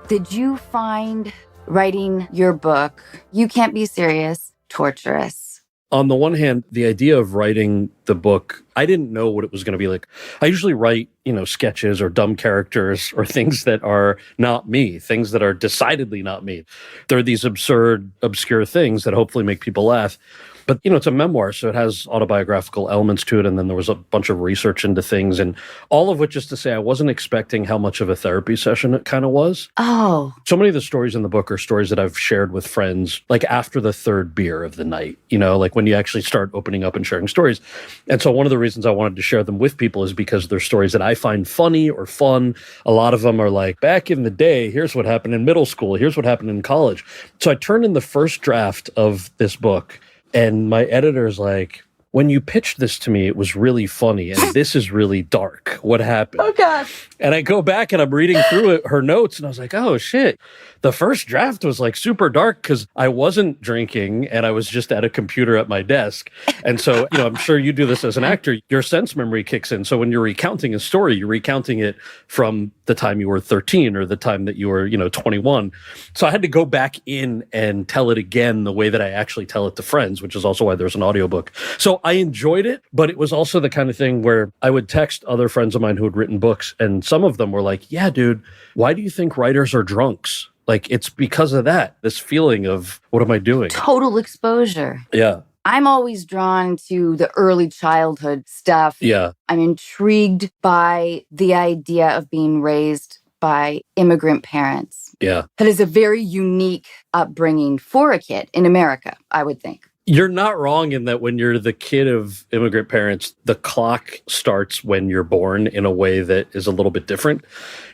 Did you find writing your book, You Can't Be Serious, torturous? On the one hand, the idea of writing the book, I didn't know what it was going to be like. I usually write, sketches or dumb characters or things that are not me, things that are decidedly not me. They're these absurd, obscure things that hopefully make people laugh. But, it's a memoir, so it has autobiographical elements to it. And then there was a bunch of research into things, and all of which is to say I wasn't expecting how much of a therapy session it kind of was. Oh. So many of the stories in the book are stories that I've shared with friends, like after the third beer of the night, like when you actually start opening up and sharing stories. And so one of the reasons I wanted to share them with people is because they're stories that I find funny or fun. A lot of them are like, back in the day, here's what happened in middle school, here's what happened in college. So I turned in the first draft of this book, and my editor's like, when you pitched this to me, it was really funny, and this is really dark. What happened? Oh, gosh. And I go back and I'm reading through it, her notes, and I was like, oh, shit. The first draft was like super dark because I wasn't drinking and I was just at a computer at my desk. And so, I'm sure you do this as an actor. Your sense memory kicks in. So when you're recounting a story, you're recounting it from the time you were 13 or the time that you were, 21. So I had to go back in and tell it again the way that I actually tell it to friends, which is also why there's an audiobook. So I enjoyed it, but it was also the kind of thing where I would text other friends of mine who had written books, and some of them were like, yeah, dude, why do you think writers are drunks? Like, it's because of that, this feeling of, what am I doing? Total exposure. Yeah. I'm always drawn to the early childhood stuff. Yeah. I'm intrigued by the idea of being raised by immigrant parents. Yeah. That is a very unique upbringing for a kid in America, I would think. You're not wrong in that when you're the kid of immigrant parents, the clock starts when you're born in a way that is a little bit different.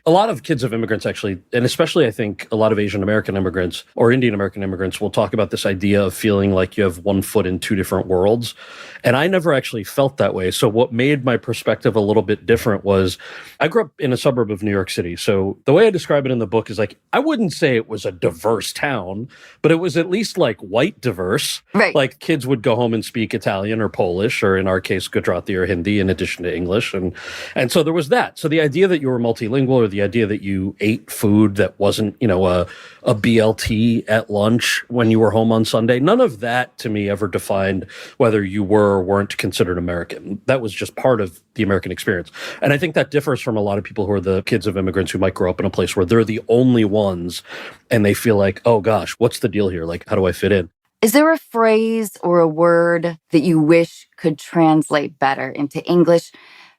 A lot of kids of immigrants actually, and especially I think a lot of Asian American immigrants or Indian American immigrants will talk about this idea of feeling like you have one foot in two different worlds. And I never actually felt that way. So what made my perspective a little bit different was I grew up in a suburb of New York City. So the way I describe it in the book is like, I wouldn't say it was a diverse town, but it was at least like white diverse. Right. Like kids would go home and speak Italian or Polish, or in our case, Gujarati or Hindi in addition to English. And so there was that. So the idea that you were multilingual, or the idea that you ate food that wasn't, a BLT at lunch when you were home on Sunday, none of that to me ever defined whether you were or weren't considered American. That was just part of the American experience. And I think that differs from a lot of people who are the kids of immigrants who might grow up in a place where they're the only ones and they feel like, oh gosh, what's the deal here? Like, how do I fit in? Is there a phrase or a word that you wish could translate better into English?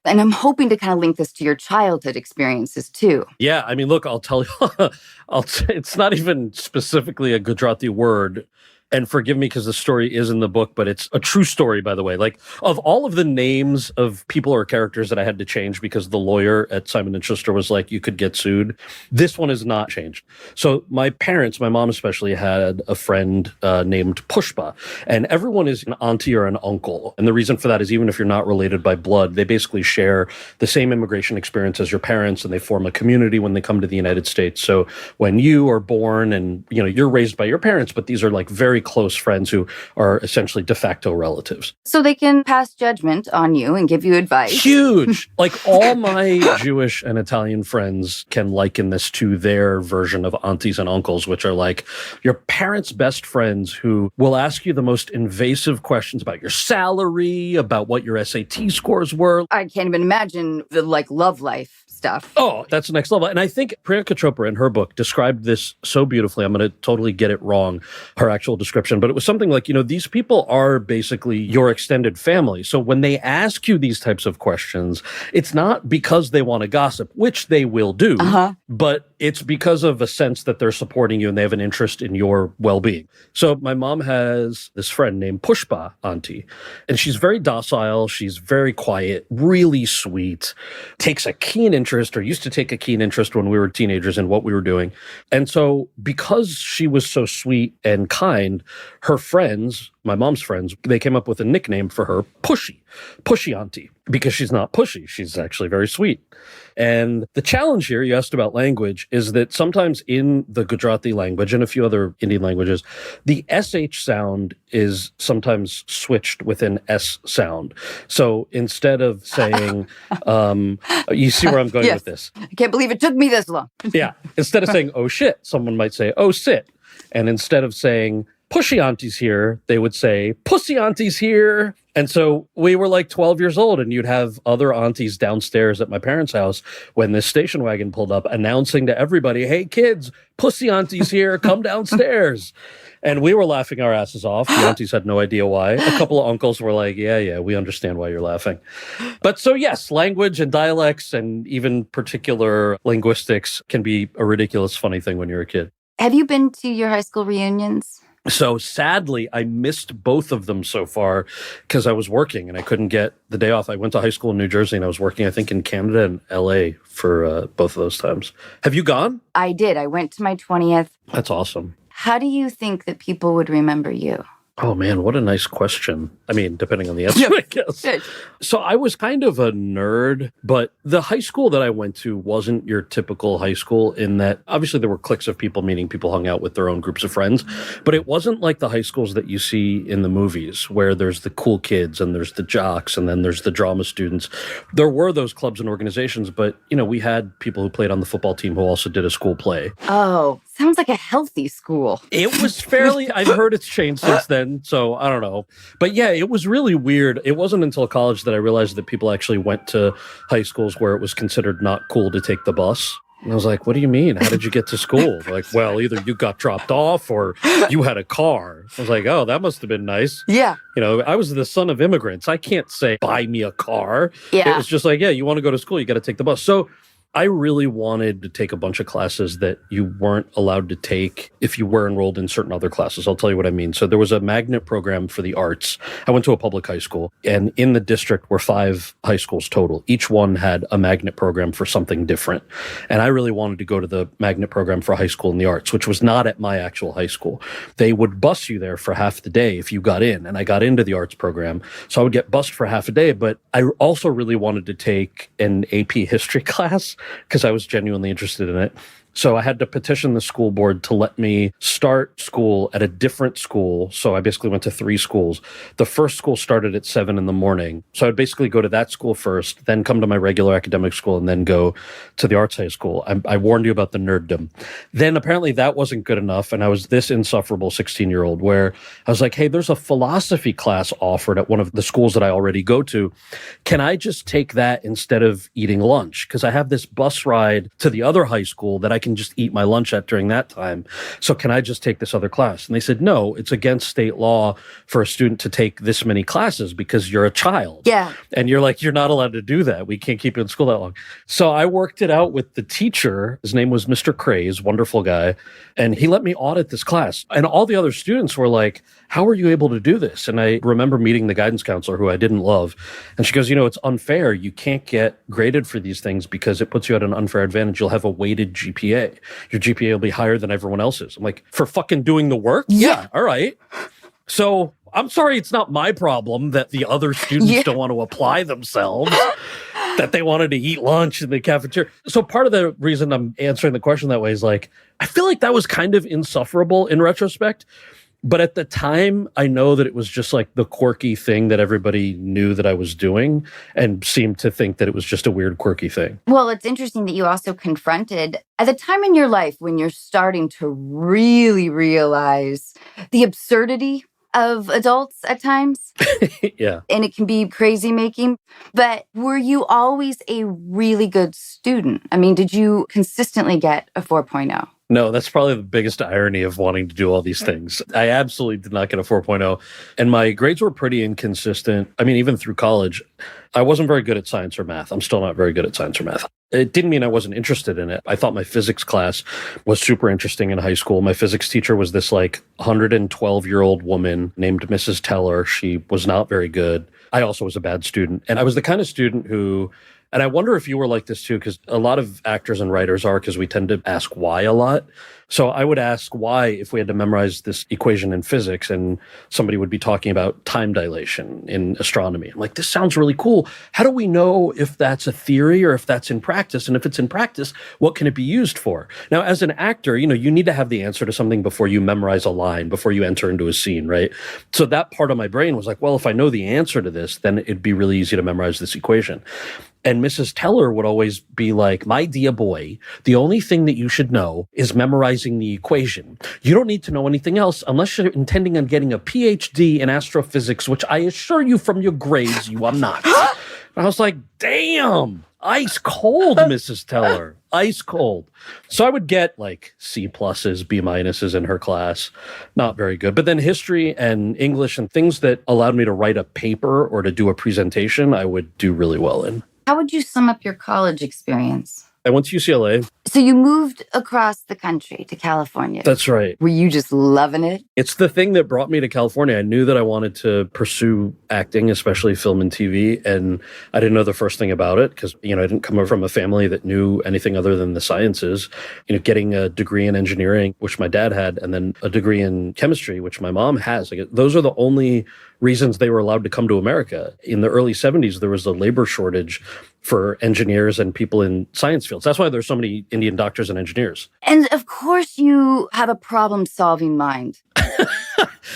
And I'm hoping to kind of link this to your childhood experiences too. Yeah, I mean, look, I'll tell you, it's not even specifically a Gujarati word. And forgive me because the story is in the book, but it's a true story, by the way. Like, of all of the names of people or characters that I had to change because the lawyer at Simon & Schuster was like, you could get sued, this one is not changed. So my parents, my mom especially, had a friend named Pushpa. And everyone is an auntie or an uncle. And the reason for that is even if you're not related by blood, they basically share the same immigration experience as your parents, and they form a community when they come to the United States. So when you are born and, you're raised by your parents, but these are like very close friends who are essentially de facto relatives. So they can pass judgment on you and give you advice. Huge. Like all my Jewish and Italian friends can liken this to their version of aunties and uncles, which are like your parents' best friends who will ask you the most invasive questions about your salary, about what your SAT scores were. I can't even imagine the love life stuff. Oh, that's the next level. And I think Priyanka Chopra in her book described this so beautifully. I'm going to totally get it wrong, her actual description, but it was something like, these people are basically your extended family. So when they ask you these types of questions, it's not because they want to gossip, which they will do, but it's because of a sense that they're supporting you and they have an interest in your well-being. So my mom has this friend named Pushpa, auntie, and she's very docile. She's very quiet, really sweet, takes a keen interest, or used to take a keen interest when we were teenagers in what we were doing. And so because she was so sweet and kind, And her friends, my mom's friends, they came up with a nickname for her, Pushy Auntie, because she's not pushy. She's actually very sweet. And the challenge here, you asked about language, is that sometimes in the Gujarati language and a few other Indian languages, the SH sound is sometimes switched with an S sound. So instead of saying, you see where I'm going Yes. with this? I can't believe it took me this long. Yeah. Instead of saying, oh shit, someone might say, oh sit. And instead of saying, pushy auntie's here, they would say, pussy auntie's here. And so we were like 12 years old, and you'd have other aunties downstairs at my parents' house when this station wagon pulled up announcing to everybody, hey kids, pussy auntie's here, come downstairs. And we were laughing our asses off. The aunties had no idea why. A couple of uncles were like, yeah, we understand why you're laughing. But so yes, language and dialects and even particular linguistics can be a ridiculous, funny thing when you're a kid. Have you been to your high school reunions? So sadly, I missed both of them so far because I was working and I couldn't get the day off. I went to high school in New Jersey and I was working, I think, in Canada and LA for both of those times. Have you gone? I did. I went to my 20th. That's awesome. How do you think that people would remember you? Oh, man, what a nice question. I mean, depending on the answer, I guess. So I was kind of a nerd, but the high school that I went to wasn't your typical high school in that obviously there were cliques of people, meaning people hung out with their own groups of friends, but it wasn't like the high schools that you see in the movies where there's the cool kids and there's the jocks and then there's the drama students. There were those clubs and organizations, but, you know, we had people who played on the football team who also did a school play. Oh, sounds like a healthy school. It was fairly, I've heard it's changed since then, so I don't know. But yeah, it was really weird. It wasn't until college that I realized that people actually went to high schools where it was considered not cool to take the bus. And I was like, what do you mean? How did you get to school? Like, well, either you got dropped off or you had a car. I was like, oh, that must have been nice. Yeah. You know, I was the son of immigrants. I can't say, buy me a car. Yeah. It was just like, yeah, you want to go to school, you got to take the bus. So I really wanted to take a bunch of classes that you weren't allowed to take if you were enrolled in certain other classes. I'll tell you what I mean. So there was a magnet program for the arts. I went to a public high school, and in the district were 5 high schools total. Each one had a magnet program for something different. And I really wanted to go to the magnet program for high school in the arts, which was not at my actual high school. They would bus you there for half the day if you got in, and I got into the arts program. So I would get bused for half a day, but I also really wanted to take an AP history class because I was genuinely interested in it. So I had to petition the school board to let me start school at a different school. So I basically went to 3 schools. The first school started at 7 in the morning. So I'd basically go to that school first, then come to my regular academic school, and then go to the arts high school. I warned you about the nerddom. Then apparently that wasn't good enough. And I was this insufferable 16-year-old where I was like, hey, there's a philosophy class offered at one of the schools that I already go to. Can I just take that instead of eating lunch? Because I have this bus ride to the other high school that I can just eat my lunch at during that time. So can I just take this other class? And they said, no, it's against state law for a student to take this many classes because you're a child. Yeah. And you're like, you're not allowed to do that. We can't keep you in school that long. So I worked it out with the teacher. His name was Mr. Craze, wonderful guy. And he let me audit this class. And all the other students were like, how are you able to do this? And I remember meeting the guidance counselor who I didn't love. And she goes, you know, it's unfair. You can't get graded for these things because it puts you at an unfair advantage. You'll have a weighted GPA. Your GPA will be higher than everyone else's. I'm like, for fucking doing the work? Yeah. All right. So I'm sorry, it's not my problem that the other students don't want to apply themselves, that they wanted to eat lunch in the cafeteria. So part of the reason I'm answering the question that way is like, I feel like that was kind of insufferable in retrospect. But at the time, I know that it was just like the quirky thing that everybody knew that I was doing and seemed to think that it was just a weird, quirky thing. Well, it's interesting that you also confronted at the time in your life when you're starting to really realize the absurdity of adults at times. Yeah. And it can be crazy making. But were you always a really good student? I mean, did you consistently get a 4.0? No, that's probably the biggest irony of wanting to do all these things. I absolutely did not get a 4.0. And my grades were pretty inconsistent. I mean, even through college, I wasn't very good at science or math. I'm still not very good at science or math. It didn't mean I wasn't interested in it. I thought my physics class was super interesting in high school. My physics teacher was this like 112-year-old woman named Mrs. Teller. She was not very good. I also was a bad student. And I was the kind of student who And I wonder if you were like this too, because a lot of actors and writers are, because we tend to ask why a lot. So I would ask why if we had to memorize this equation in physics and somebody would be talking about time dilation in astronomy. I'm like, this sounds really cool. How do we know if that's a theory or if that's in practice? And if it's in practice, what can it be used for? Now, as an actor, you need to have the answer to something before you memorize a line, before you enter into a scene, right? So that part of my brain was like, well, if I know the answer to this, then it'd be really easy to memorize this equation. And Mrs. Teller would always be like, my dear boy, the only thing that you should know is memorizing the equation. You don't need to know anything else unless you're intending on getting a PhD in astrophysics, which I assure you from your grades, you are not. And I was like, damn, ice cold, Mrs. Teller, ice cold. So I would get like C pluses, B minuses in her class. Not very good. But then history and English and things that allowed me to write a paper or to do a presentation, I would do really well in. How would you sum up your college experience? I went to UCLA. So you moved across the country to California. That's right. Were you just loving it? It's the thing that brought me to California. I knew that I wanted to pursue acting, especially film and TV. And I didn't know the first thing about it because, I didn't come from a family that knew anything other than the sciences. Getting a degree in engineering, which my dad had, and then a degree in chemistry, which my mom has. Like, those are the only reasons they were allowed to come to America. In the early 70s, there was a labor shortage for engineers and people in science fields. That's why there's so many Indian doctors and engineers. And of course you have a problem-solving mind.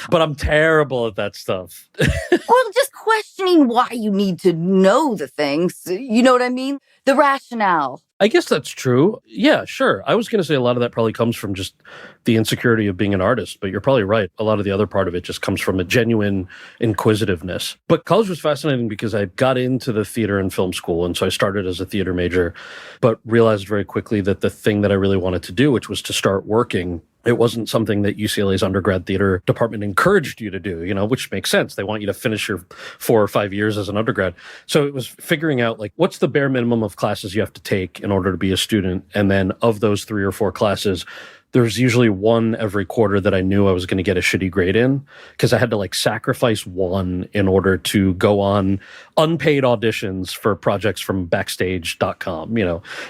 But I'm terrible at that stuff. Well, just questioning why you need to know the things. You know what I mean? The rationale. I guess that's true. Yeah, sure. I was going to say a lot of that probably comes from just the insecurity of being an artist, but you're probably right. A lot of the other part of it just comes from a genuine inquisitiveness. But college was fascinating because I got into the theater and film school, and so I started as a theater major, but realized very quickly that the thing that I really wanted to do, which was to start working, it wasn't something that UCLA's undergrad theater department encouraged you to do, which makes sense. They want you to finish your 4 or 5 years as an undergrad. So it was figuring out, like, what's the bare minimum of classes you have to take in order to be a student? And then of those 3 or 4 classes, there's usually one every quarter that I knew I was going to get a shitty grade in because I had to sacrifice one in order to go on unpaid auditions for projects from backstage.com.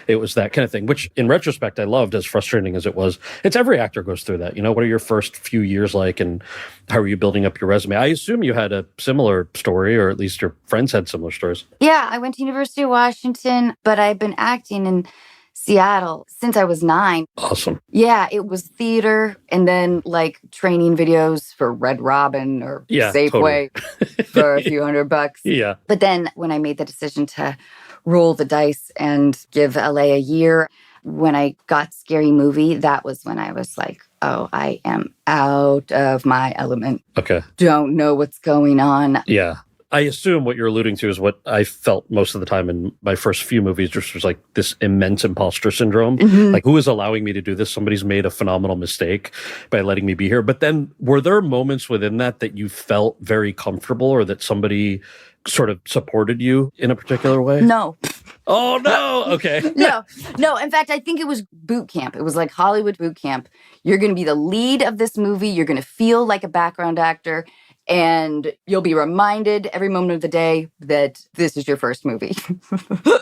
It was that kind of thing, which in retrospect, I loved, as frustrating as it was. It's every actor goes through that. What are your first few years like and how are you building up your resume? I assume you had a similar story, or at least your friends had similar stories. Yeah, I went to University of Washington, but I've been acting in Seattle since I was 9. Awesome. Yeah, it was theater and then training videos for Red Robin or Safeway totally. For a few $100. Yeah. But then when I made the decision to roll the dice and give LA a year, when I got Scary Movie, that was when I was like, oh, I am out of my element. Okay. Don't know what's going on. Yeah. I assume what you're alluding to is what I felt most of the time in my first few movies, just was like this immense imposter syndrome. Mm-hmm. Like, who is allowing me to do this? Somebody's made a phenomenal mistake by letting me be here. But then were there moments within that you felt very comfortable, or that somebody sort of supported you in a particular way? No. Oh, no. Okay. No. In fact, I think it was boot camp. It was like Hollywood boot camp. You're going to be the lead of this movie. You're going to feel like a background actor. And you'll be reminded every moment of the day that this is your first movie.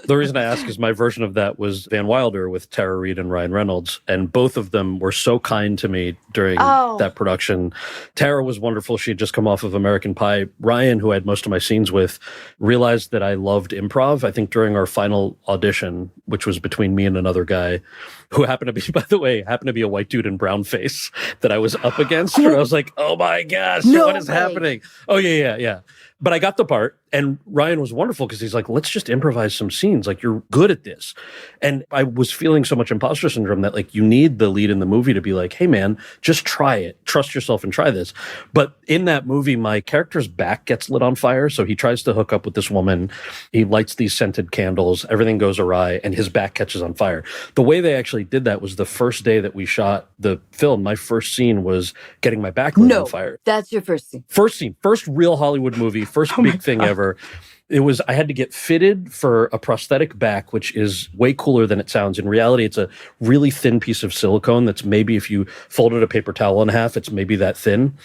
The reason I ask is my version of that was Van Wilder with Tara Reid and Ryan Reynolds. And both of them were so kind to me during that production. Tara was wonderful. She had just come off of American Pie. Ryan, who I had most of my scenes with, realized that I loved improv. I think during our final audition, which was between me and another guy, who happened to be, by the way, a white dude in brown face that I was up against. Where I was like, oh my gosh, what is happening? Oh, yeah. But I got the part, and Ryan was wonderful because he's like, let's just improvise some scenes. Like, you're good at this. And I was feeling so much imposter syndrome that you need the lead in the movie to be like, hey man, just try it. Trust yourself and try this. But in that movie, my character's back gets lit on fire. So he tries to hook up with this woman. He lights these scented candles. Everything goes awry and his back catches on fire. The way they actually did that was the first day that we shot the film. My first scene was getting my back lit on fire. That's your first scene. First real Hollywood movie. First big thing ever. I had to get fitted for a prosthetic back, which is way cooler than it sounds. In reality, it's a really thin piece of silicone that's maybe if you folded a paper towel in half, it's maybe that thin.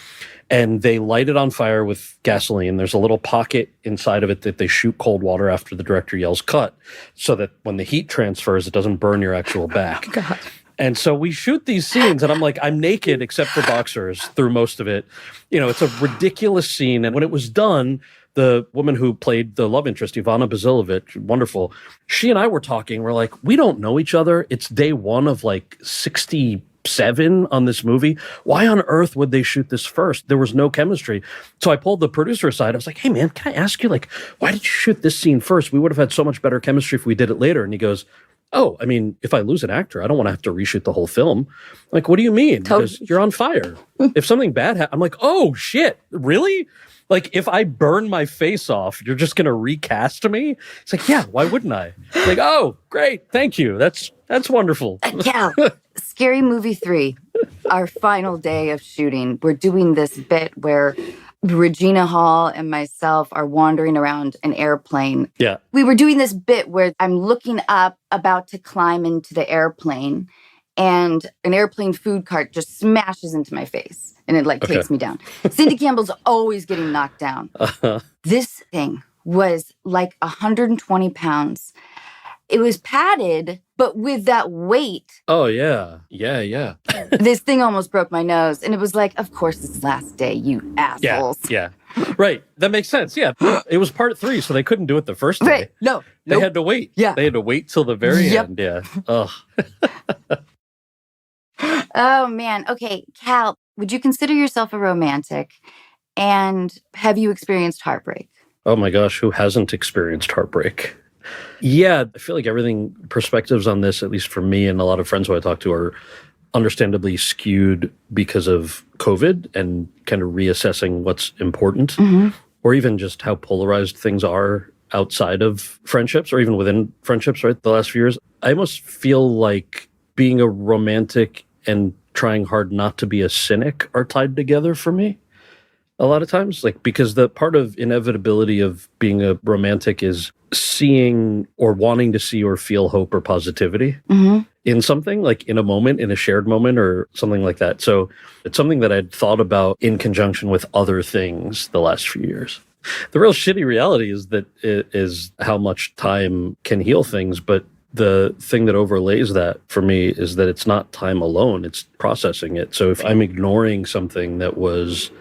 And they light it on fire with gasoline. There's a little pocket inside of it that they shoot cold water after the director yells cut, so that when the heat transfers, it doesn't burn your actual back. Oh, God. And so we shoot these scenes, and I'm like, I'm naked except for boxers through most of it. It's a ridiculous scene. And when it was done, the woman who played the love interest, Ivana Bazilovich, wonderful, she and I were talking. We're like, we don't know each other. It's day one of like 67 on this movie. Why on earth would they shoot this first? There was no chemistry. So I pulled the producer aside. I was like, hey, man, can I ask you, like, why did you shoot this scene first? We would have had so much better chemistry if we did it later. And he goes, oh, I mean, if I lose an actor, I don't want to have to reshoot the whole film. I'm like, what do you mean? Because you're on fire. If something bad happens, I'm like, oh, shit, really? Like, if I burn my face off, you're just going to recast me? It's like, yeah, why wouldn't I? Like, oh, great. Thank you. That's wonderful. Yeah. Scary Movie 3, our final day of shooting. We're doing this bit where Regina Hall and myself are wandering around an airplane. Yeah. We were doing this bit where I'm looking up, about to climb into the airplane, and an airplane food cart just smashes into my face. And it takes me down. Cindy Campbell's always getting knocked down. This thing was like 120 pounds. It was padded, but with that weight. Oh, yeah. Yeah. This thing almost broke my nose. And it was like, of course, it's last day, you assholes. Yeah. Right. That makes sense. Yeah. It was part 3, so they couldn't do it the first day. Right. No. They had to wait. Yeah. They had to wait till the very end. Yeah. Ugh. Oh, man. Okay, Kal, would you consider yourself a romantic? And have you experienced heartbreak? Oh, my gosh. Who hasn't experienced heartbreak? Yeah, I feel like perspectives on this, at least for me and a lot of friends who I talk to, are understandably skewed because of COVID and kind of reassessing what's important, or even just how polarized things are outside of friendships or even within friendships, right? The last few years, I almost feel like being a romantic and trying hard not to be a cynic are tied together for me. A lot of times, because the part of inevitability of being a romantic is seeing or wanting to see or feel hope or positivity in something, like in a moment, in a shared moment or something like that. So it's something that I'd thought about in conjunction with other things the last few years. The real shitty reality is how much time can heal things, but the thing that overlays that for me is that it's not time alone, it's processing it. So if I'm ignoring something that was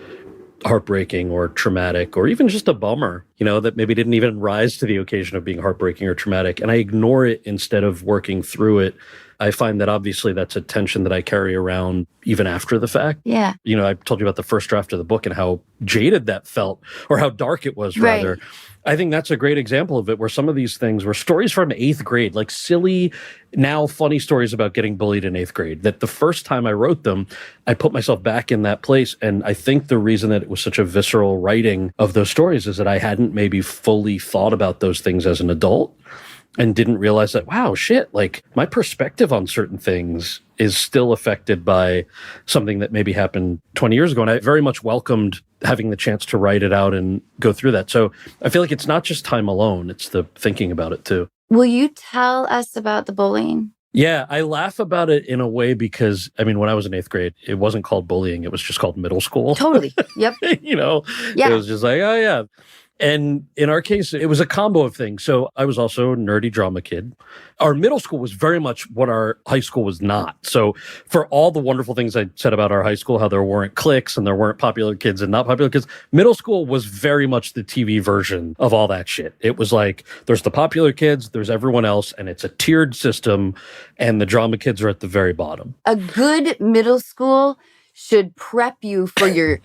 heartbreaking or traumatic or even just a bummer, that maybe didn't even rise to the occasion of being heartbreaking or traumatic, and I ignore it instead of working through it, I find that obviously that's a tension that I carry around even after the fact. Yeah. I told you about the first draft of the book and how jaded that felt, or how dark it was, rather. Right. I think that's a great example of it, where some of these things were stories from 8th grade, like silly, now funny stories about getting bullied in 8th grade, that the first time I wrote them, I put myself back in that place. And I think the reason that it was such a visceral writing of those stories is that I hadn't maybe fully thought about those things as an adult and didn't realize that, wow, shit, like my perspective on certain things is still affected by something that maybe happened 20 years ago. And I very much welcomed having the chance to write it out and go through that. So I feel like it's not just time alone, it's the thinking about it too. Will you tell us about the bullying? Yeah, I laugh about it in a way because, when I was in 8th grade, it wasn't called bullying. It was just called middle school. Totally. Yep. It was just like, oh, yeah. And in our case, it was a combo of things. So I was also a nerdy drama kid. Our middle school was very much what our high school was not. So for all the wonderful things I said about our high school, how there weren't cliques and there weren't popular kids and not popular kids, middle school was very much the TV version of all that shit. It was like, there's the popular kids, there's everyone else, and it's a tiered system, and the drama kids are at the very bottom. A good middle school should prep you for your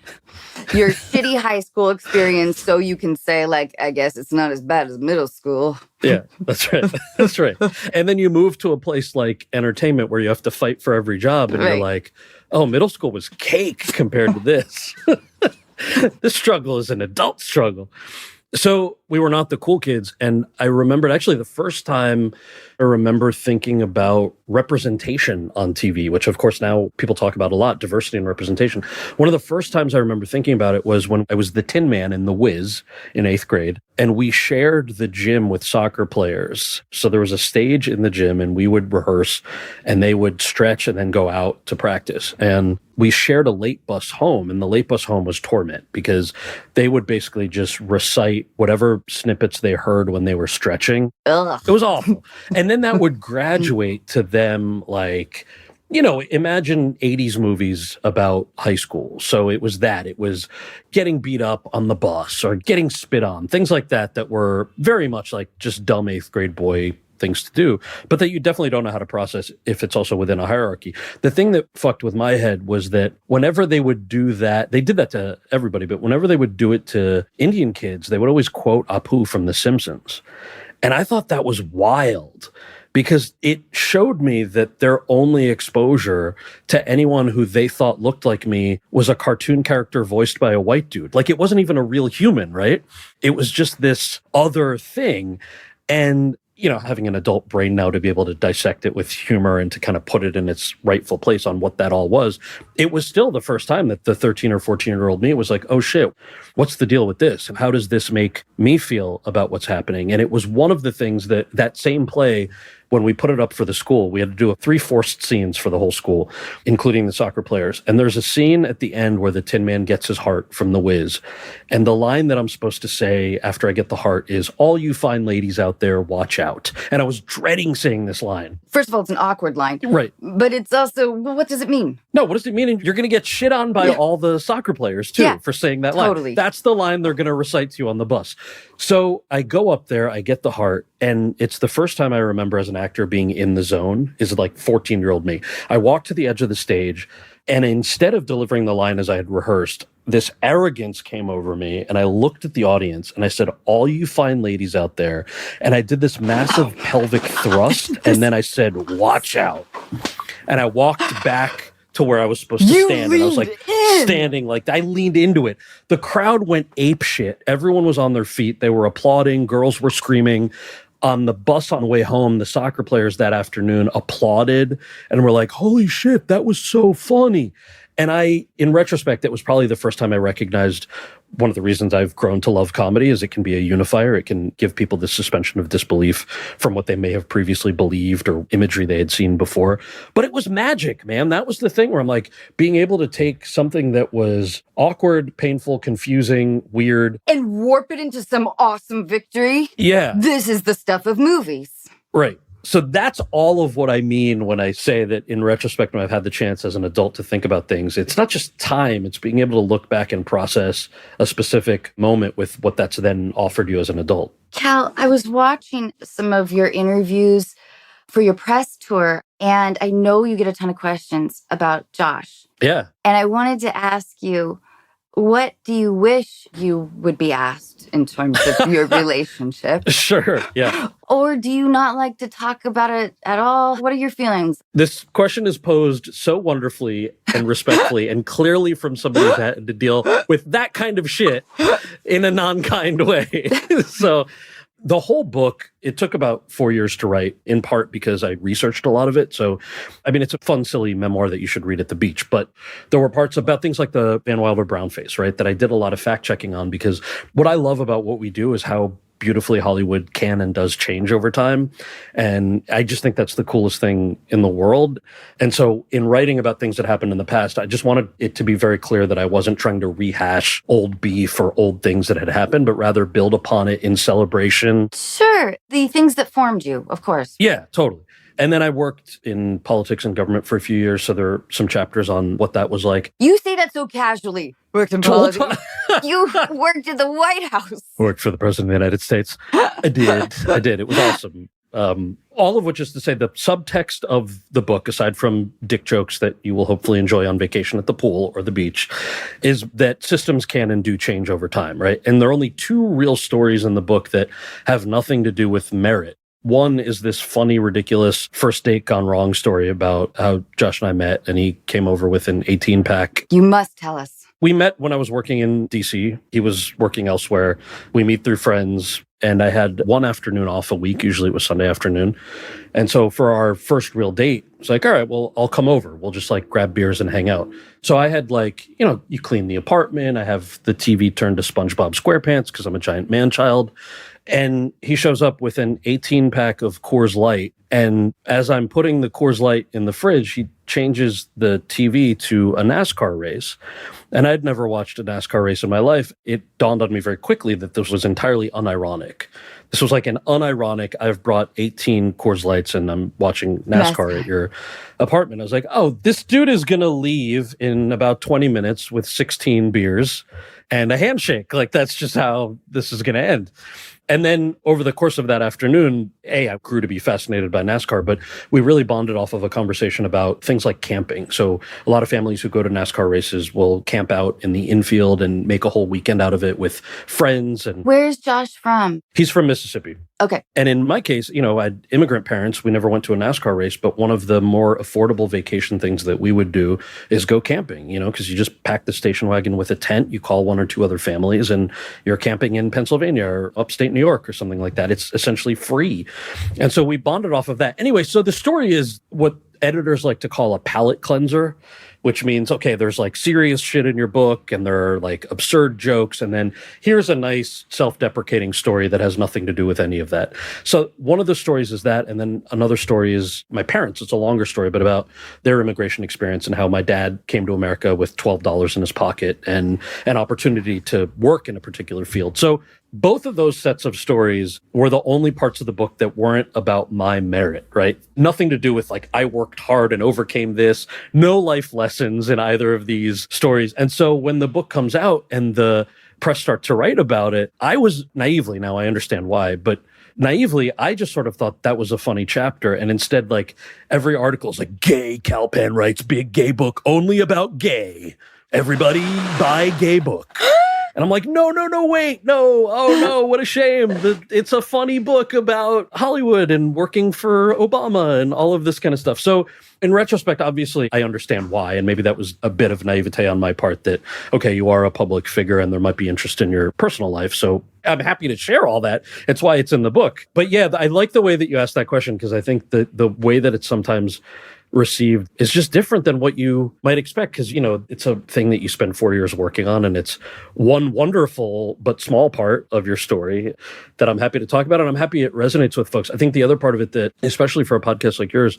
shitty high school experience, so you can say, I guess it's not as bad as middle school. Yeah, that's right. That's right. And then you move to a place like entertainment where you have to fight for every job, and you're like, oh, middle school was cake compared to this. This struggle is an adult struggle. So we were not the cool kids. And I remembered actually the first time I remember thinking about representation on TV, which of course now people talk about a lot, diversity and representation. One of the first times I remember thinking about it was when I was the Tin Man in The Wiz in 8th grade, and we shared the gym with soccer players. So there was a stage in the gym and we would rehearse and they would stretch and then go out to practice. And we shared a late bus home, and the late bus home was torment because they would basically just recite whatever snippets they heard when they were stretching. Ugh. It was awful. And then that would graduate to them like, imagine 80s movies about high school. So it was getting beat up on the bus or getting spit on, things like that were very much like just dumb 8th grade boy things to do, but that you definitely don't know how to process if it's also within a hierarchy. The thing that fucked with my head was that whenever they would do that, they did that to everybody, but whenever they would do it to Indian kids, they would always quote Apu from The Simpsons. And I thought that was wild because it showed me that their only exposure to anyone who they thought looked like me was a cartoon character voiced by a white dude. Like, it wasn't even a real human, right? It was just this other thing. And having an adult brain now to be able to dissect it with humor and to kind of put it in its rightful place on what that all was, it was still the first time that the 13 or 14-year-old me was like, oh shit, what's the deal with this? And how does this make me feel about what's happening? And it was one of the things that same play, when we put it up for the school, we had to do 3 forced scenes for the whole school, including the soccer players. And there's a scene at the end where the Tin Man gets his heart from The Wiz. And the line that I'm supposed to say after I get the heart is, all you fine ladies out there, watch out. And I was dreading saying this line. First of all, it's an awkward line. Right. But it's also, what does it mean? No, what does it mean? You're going to get shit on by all the soccer players, too, for saying that line. Totally. That's the line they're going to recite to you on the bus. So I go up there, I get the heart, and it's the first time I remember as an actor being in the zone is like 14-year-old me. I walked to the edge of the stage, and instead of delivering the line as I had rehearsed, this arrogance came over me, and I looked at the audience, and I said, all you fine ladies out there, and I did this massive pelvic thrust, and then I said, watch out. And I walked back to where I was supposed to stand, and I was like standing like I leaned into it. The crowd went ape shit. Everyone was on their feet. They were applauding. Girls were screaming. On the bus on the way home, the soccer players that afternoon applauded and were like, holy shit, that was so funny. And in retrospect, it was probably the first time I recognized one of the reasons I've grown to love comedy is it can be a unifier. It can give people this suspension of disbelief from what they may have previously believed or imagery they had seen before. But it was magic, man. That was the thing where I'm like, being able to take something that was awkward, painful, confusing, weird, and warp it into some awesome victory. Yeah. This is the stuff of movies. Right. So that's all of what I mean when I say that in retrospect, when I've had the chance as an adult to think about things, it's not just time, it's being able to look back and process a specific moment with what that's then offered you as an adult. Kal, I was watching some of your interviews for your press tour, and I know you get a ton of questions about Josh. Yeah. And I wanted to ask you, what do you wish you would be asked in terms of your relationship? Sure, yeah. Or do you not like to talk about it at all? What are your feelings? This question is posed so wonderfully and respectfully and clearly from somebody who's had to deal with that kind of shit in a non-kind way. So the whole book, it took about 4 years to write, in part because I researched a lot of it. So, I mean, it's a fun, silly memoir that you should read at the beach. But there were parts about things like the Van Wilder brown face, right, that I did a lot of fact-checking on, because what I love about what we do is how beautifully Hollywood can and does change over time. And I just think that's the coolest thing in the world. And so in writing about things that happened in the past, I just wanted it to be very clear that I wasn't trying to rehash old beef or old things that had happened, but rather build upon it in celebration. Sure. The things that formed you, of course. Yeah, totally. And then I worked in politics and government for a few years, so there are some chapters on what that was like. You say that so casually. Worked in politics. You worked in the White House. Worked for the President of the United States. I did. It was awesome. All of which is to say the subtext of the book, aside from dick jokes that you will hopefully enjoy on vacation at the pool or the beach, is that systems can and do change over time, right? And there are only 2 real stories in the book that have nothing to do with merit. One is this funny, ridiculous first date gone wrong story about how Josh and I met and he came over with an 18-pack. You must tell us. We met when I was working in DC. He was working elsewhere. We meet through friends. And I had one afternoon off a week. Usually it was Sunday afternoon. And so for our first real date, it's like, all right, well, I'll come over. We'll just like grab beers and hang out. So I had like, you clean the apartment. I have the TV turned to SpongeBob SquarePants because I'm a giant man child. And he shows up with an 18-pack of Coors Light. And as I'm putting the Coors Light in the fridge, he changes the TV to a NASCAR race. And I'd never watched a NASCAR race in my life. It dawned on me very quickly that this was entirely unironic. This was like an unironic, I've brought 18 Coors Lights and I'm watching NASCAR at your apartment. I was like, oh, this dude is going to leave in about 20 minutes with 16 beers and a handshake. Like, that's just how this is going to end. And then over the course of that afternoon, I grew to be fascinated by NASCAR, but we really bonded off of a conversation about things like camping. So a lot of families who go to NASCAR races will camp out in the infield and make a whole weekend out of it with friends. And where's Josh from? He's from Mississippi. Okay. And in my case, I had immigrant parents. We never went to a NASCAR race, but one of the more affordable vacation things that we would do is go camping, because you just pack the station wagon with a tent, you call one or two other families, and you're camping in Pennsylvania or upstate New York or something like that. It's essentially free. And so we bonded off of that. Anyway, so the story is what editors like to call a palate cleanser, which means, okay, there's like serious shit in your book and there are like absurd jokes. And then here's a nice self-deprecating story that has nothing to do with any of that. So one of the stories is that. And then another story is my parents. It's a longer story, but about their immigration experience and how my dad came to America with $12 in his pocket and an opportunity to work in a particular field. So both of those sets of stories were the only parts of the book that weren't about my merit, right? Nothing to do with like, I worked hard and overcame this. No life lessons in either of these stories. And so when the book comes out and the press start to write about it, I was naively, now I understand why, but naively, I just sort of thought that was a funny chapter. And instead, like every article is like, gay Kal Penn writes big gay book only about gay. Everybody buy gay book. And I'm like, no, wait, no. Oh, no, what a shame. It's a funny book about Hollywood and working for Obama and all of this kind of stuff. So in retrospect, obviously, I understand why. And maybe that was a bit of naivete on my part that, okay, you are a public figure and there might be interest in your personal life. So I'm happy to share all that. It's why it's in the book. But yeah, I like the way that you asked that question because I think that the way that it's sometimes received is just different than what you might expect because, it's a thing that you spend 4 years working on and it's one wonderful but small part of your story that I'm happy to talk about and I'm happy it resonates with folks. I think the other part of it that, especially for a podcast like yours,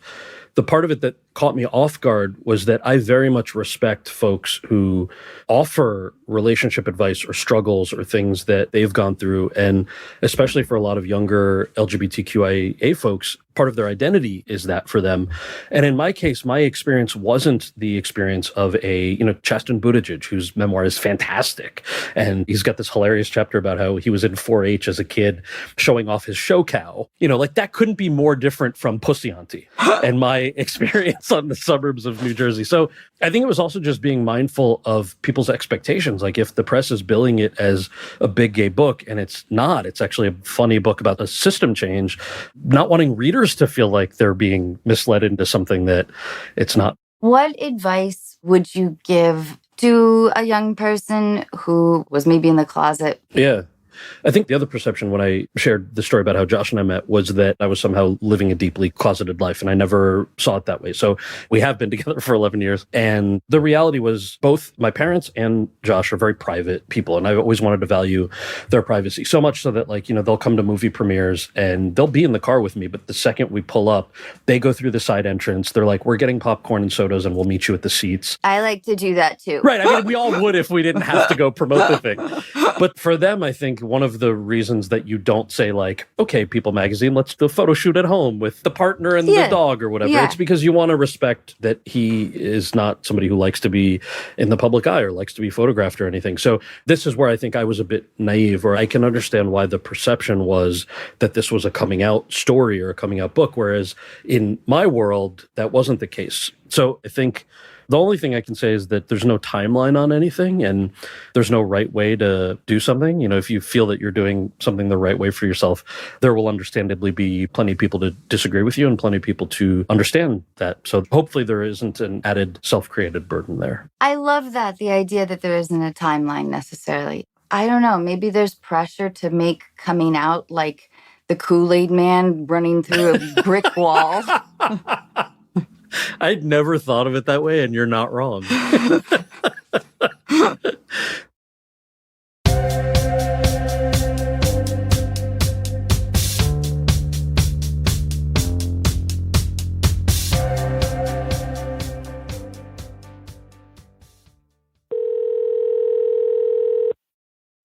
the part of it that caught me off guard was that I very much respect folks who offer relationship advice or struggles or things that they've gone through. And especially for a lot of younger LGBTQIA folks, part of their identity is that for them. And in my case, my experience wasn't the experience of a, Chasten Buttigieg, whose memoir is fantastic. And he's got this hilarious chapter about how he was in 4-H as a kid showing off his show cow. Like that couldn't be more different from Pussy Auntie and my experience on the suburbs of New Jersey. So I think it was also just being mindful of people's expectations. Like if the press is billing it as a big gay book and it's not, it's actually a funny book about a system change, not wanting readers to feel like they're being misled into something that it's not. What advice would you give to a young person who was maybe in the closet? Yeah. I think the other perception when I shared the story about how Josh and I met was that I was somehow living a deeply closeted life, and I never saw it that way. So we have been together for 11 years, and the reality was both my parents and Josh are very private people, and I've always wanted to value their privacy, so much so that, like, they'll come to movie premieres, and they'll be in the car with me, but the second we pull up, they go through the side entrance. They're like, we're getting popcorn and sodas, and we'll meet you at the seats. I like to do that, too. Right. I mean, we all would if we didn't have to go promote the thing. But for them, I think one of the reasons that you don't say like, okay, People Magazine, let's do a photo shoot at home with the partner and the dog or whatever. Yeah. It's because you want to respect that he is not somebody who likes to be in the public eye or likes to be photographed or anything. So this is where I think I was a bit naive, or I can understand why the perception was that this was a coming out story or a coming out book, whereas in my world, that wasn't the case. So I think The only thing I can say is that there's no timeline on anything and there's no right way to do something. If you feel that you're doing something the right way for yourself, there will understandably be plenty of people to disagree with you and plenty of people to understand that. So hopefully there isn't an added self-created burden there. I love that, the idea that there isn't a timeline necessarily. I don't know, maybe there's pressure to make coming out like the Kool-Aid man running through a brick wall. I'd never thought of it that way, and you're not wrong.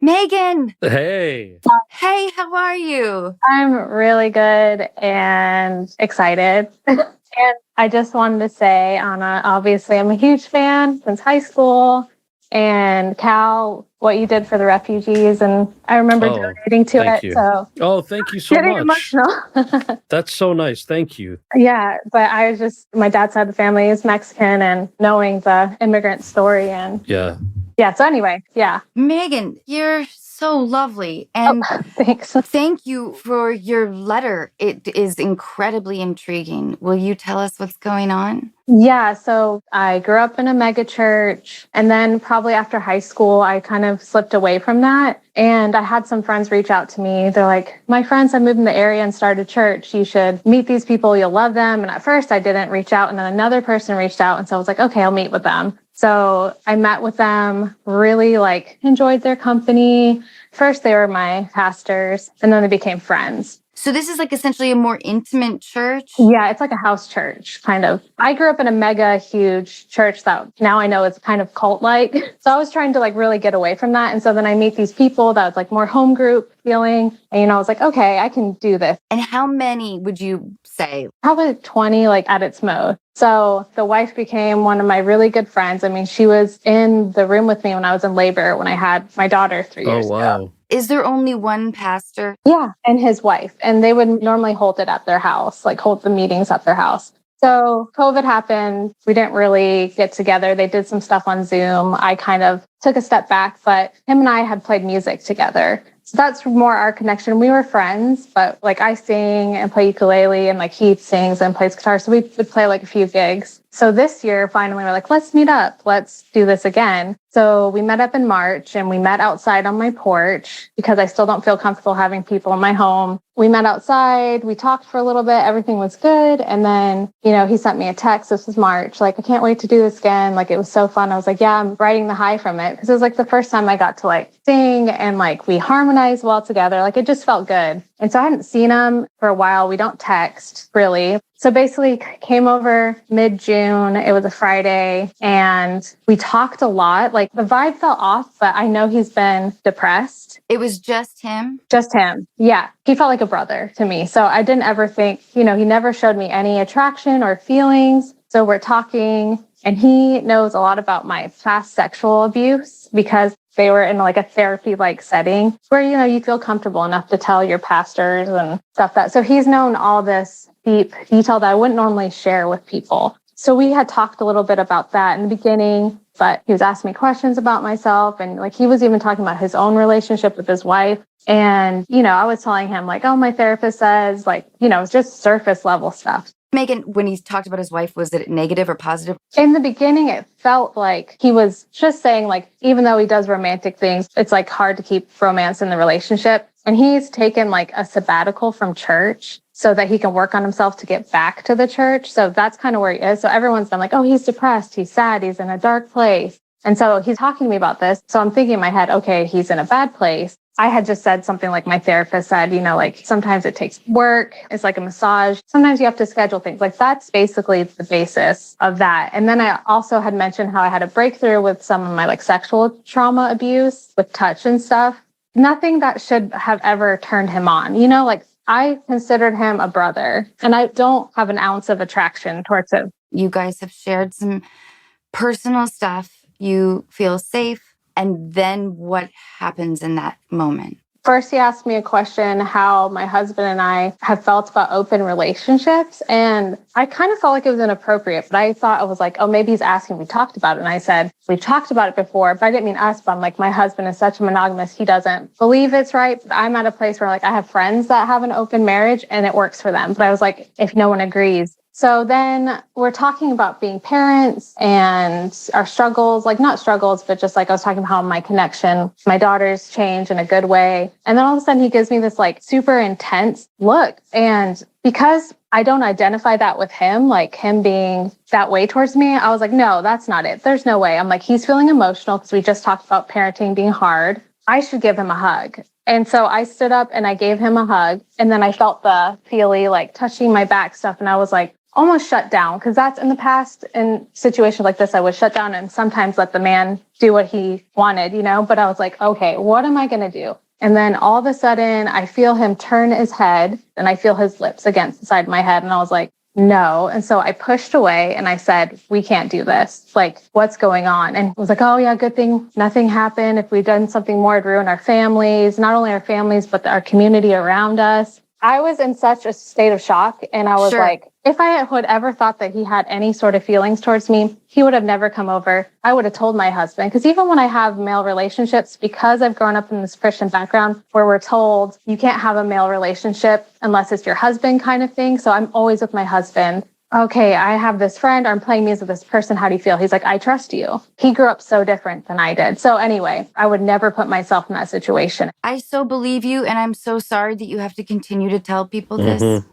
Megan! Hey! Hey, how are you? I'm really good and excited. And I just wanted to say, Anna, obviously I'm a huge fan since high school. And Kal, what you did for the refugees, and I remember donating to it. You. So thank you so getting much. Emotional. That's so nice. Thank you. Yeah, but I was just, my dad's side of the family is Mexican, and knowing the immigrant story and yeah. So anyway, yeah. Megan, you're so lovely. And thanks. Thank you for your letter. It is incredibly intriguing. Will you tell us what's going on? Yeah, so I grew up in a mega church, and then probably after high school, I kind of slipped away from that. And I had some friends reach out to me. They're like, my friends have moved in the area and started a church. You should meet these people. You'll love them. And at first I didn't reach out. And then another person reached out. And so I was like, okay, I'll meet with them. So I met with them, really enjoyed their company. First, they were my pastors, and then they became friends. So this is essentially a more intimate church? Yeah, it's like a house church, kind of. I grew up in a mega huge church that now I know is kind of cult-like. So I was trying to really get away from that. And so then I meet these people that was more home group feeling. And I was like, okay, I can do this. And how many would you say? Probably 20 at its most. So the wife became one of my really good friends. I mean, she was in the room with me when I was in labor when I had my daughter 3 years ago. Oh, wow. Is there only one pastor? Yeah, and his wife. And they would normally hold it at their house, hold the meetings at their house. So COVID happened. We didn't really get together. They did some stuff on Zoom. I kind of took a step back, but him and I had played music together. So that's more our connection. We were friends, but I sing and play ukulele, and he sings and plays guitar. So we would play a few gigs. So this year, finally, we're let's meet up. Let's do this again. So we met up in March, and we met outside on my porch because I still don't feel comfortable having people in my home. We met outside. We talked for a little bit. Everything was good. And then, he sent me a text. This was March. I can't wait to do this again. It was so fun. I was like, yeah, I'm riding the high from it. Because it was the first time I got to sing and we harmonized well together. It just felt good. And so I hadn't seen him for a while. We don't text really. So basically came over mid-June. It was a Friday, and we talked a lot. The vibe felt off, but I know he's been depressed. It was just him? Just him. Yeah. He felt like a brother to me. So I didn't ever think, he never showed me any attraction or feelings. So we're talking, and he knows a lot about my past sexual abuse because they were in a therapy setting where, you feel comfortable enough to tell your pastors and stuff so he's known all this deep detail that I wouldn't normally share with people. So we had talked a little bit about that in the beginning, but he was asking me questions about myself. And he was even talking about his own relationship with his wife. And, I was telling him oh, my therapist says just surface level stuff. Megan, when he talked about his wife, was it negative or positive? In the beginning, it felt like he was just saying even though he does romantic things, it's hard to keep romance in the relationship. And he's taken a sabbatical from church so that he can work on himself to get back to the church. So that's kind of where he is. So everyone's been oh, he's depressed, he's sad, he's in a dark place. And so he's talking to me about this. So I'm thinking in my head, okay, he's in a bad place. I had just said something my therapist said, sometimes it takes work. It's a massage. Sometimes you have to schedule things. That's basically the basis of that. And then I also had mentioned how I had a breakthrough with some of my sexual trauma abuse with touch and stuff. Nothing that should have ever turned him on. I considered him a brother, and I don't have an ounce of attraction towards him. You guys have shared some personal stuff. You feel safe. And then what happens in that moment? First, he asked me a question, how my husband and I have felt about open relationships. And I kind of felt like it was inappropriate, but I thought I was like, oh, maybe he's asking if we talked about it. And I said, we've talked about it before, but I didn't mean us, but I'm like, my husband is such a monogamous. He doesn't believe it's right. But I'm at a place where like I have friends that have an open marriage and it works for them. But I was like, if no one agrees. So then we're talking about being parents and our struggles, like not struggles, but just like I was talking about how my connection, my daughters change in a good way. And then all of a sudden he gives me this like super intense look. And because I don't identify that with him, like him being that way towards me, I was like, no, that's not it. There's no way. I'm like, he's feeling emotional because we just talked about parenting being hard. I should give him a hug. And so I stood up and I gave him a hug. And then I felt the feely, like touching my back stuff. And I was like, almost shut down, because that's in the past in situations like this, I would shut down and sometimes let the man do what he wanted, you know, but I was like, okay, what am I going to do? And then all of a sudden I feel him turn his head and I feel his lips against the side of my head. And I was like, no. And so I pushed away and I said, we can't do this. Like, what's going on? And he was like, oh yeah, good thing nothing happened. If we'd done something more, it'd ruin our families, not only our families, but our community around us. I was in such a state of shock. And I was like, if I would ever thought that he had any sort of feelings towards me, he would have never come over. I would have told my husband. Because even when I have male relationships, because I've grown up in this Christian background where we're told you can't have a male relationship unless it's your husband kind of thing. So I'm always with my husband. Okay, I have this friend, or I'm playing music with this person. How do you feel? He's like, I trust you. He grew up so different than I did. So anyway, I would never put myself in that situation. I so believe you, and I'm so sorry that you have to continue to tell people this.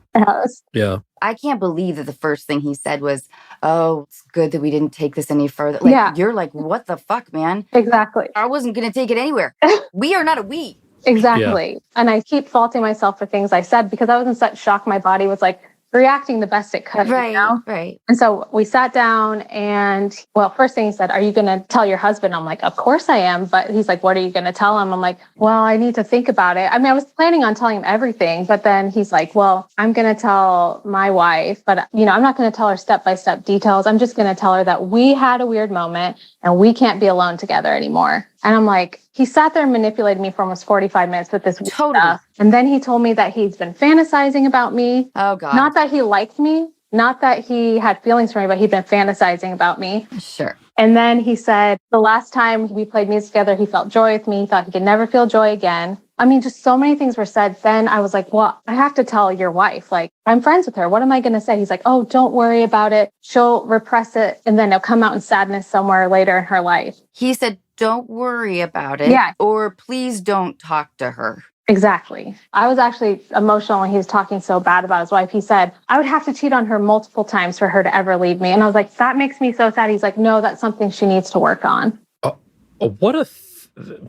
Yeah. I can't believe that the first thing he said was, oh, it's good that we didn't take this any further. Like, you're like, what the fuck, man? Exactly. I wasn't going to take it anywhere. We are not a we. Exactly. Yeah. And I keep faulting myself for things I said because I was in such shock. My body was like reacting the best it could. Right, you know? Right. And so we sat down and, well, first thing he said, are you going to tell your husband? I'm like, of course I am. But he's like, what are you going to tell him? I'm like, well, I need to think about it. I mean, I was planning on telling him everything, but then he's like, well, I'm going to tell my wife, but I'm not going to tell her step-by-step details. I'm just going to tell her that we had a weird moment and we can't be alone together anymore. And I'm like, he sat there and manipulated me for almost 45 minutes with this stuff. And then he told me that he's been fantasizing about me. Oh, God. Not that he liked me, not that he had feelings for me, but he'd been fantasizing about me. Sure. And then he said the last time we played music together, he felt joy with me. He thought he could never feel joy again. I mean, just so many things were said. Then I was like, well, I have to tell your wife. Like, I'm friends with her. What am I going to say? He's like, oh, don't worry about it. She'll repress it. And then it'll come out in sadness somewhere later in her life. He said, don't worry about it. Yeah. Or please don't talk to her. Exactly. I was actually emotional when he was talking so bad about his wife. He said, I would have to cheat on her multiple times for her to ever leave me. And I was like, that makes me so sad. He's like, no, that's something she needs to work on.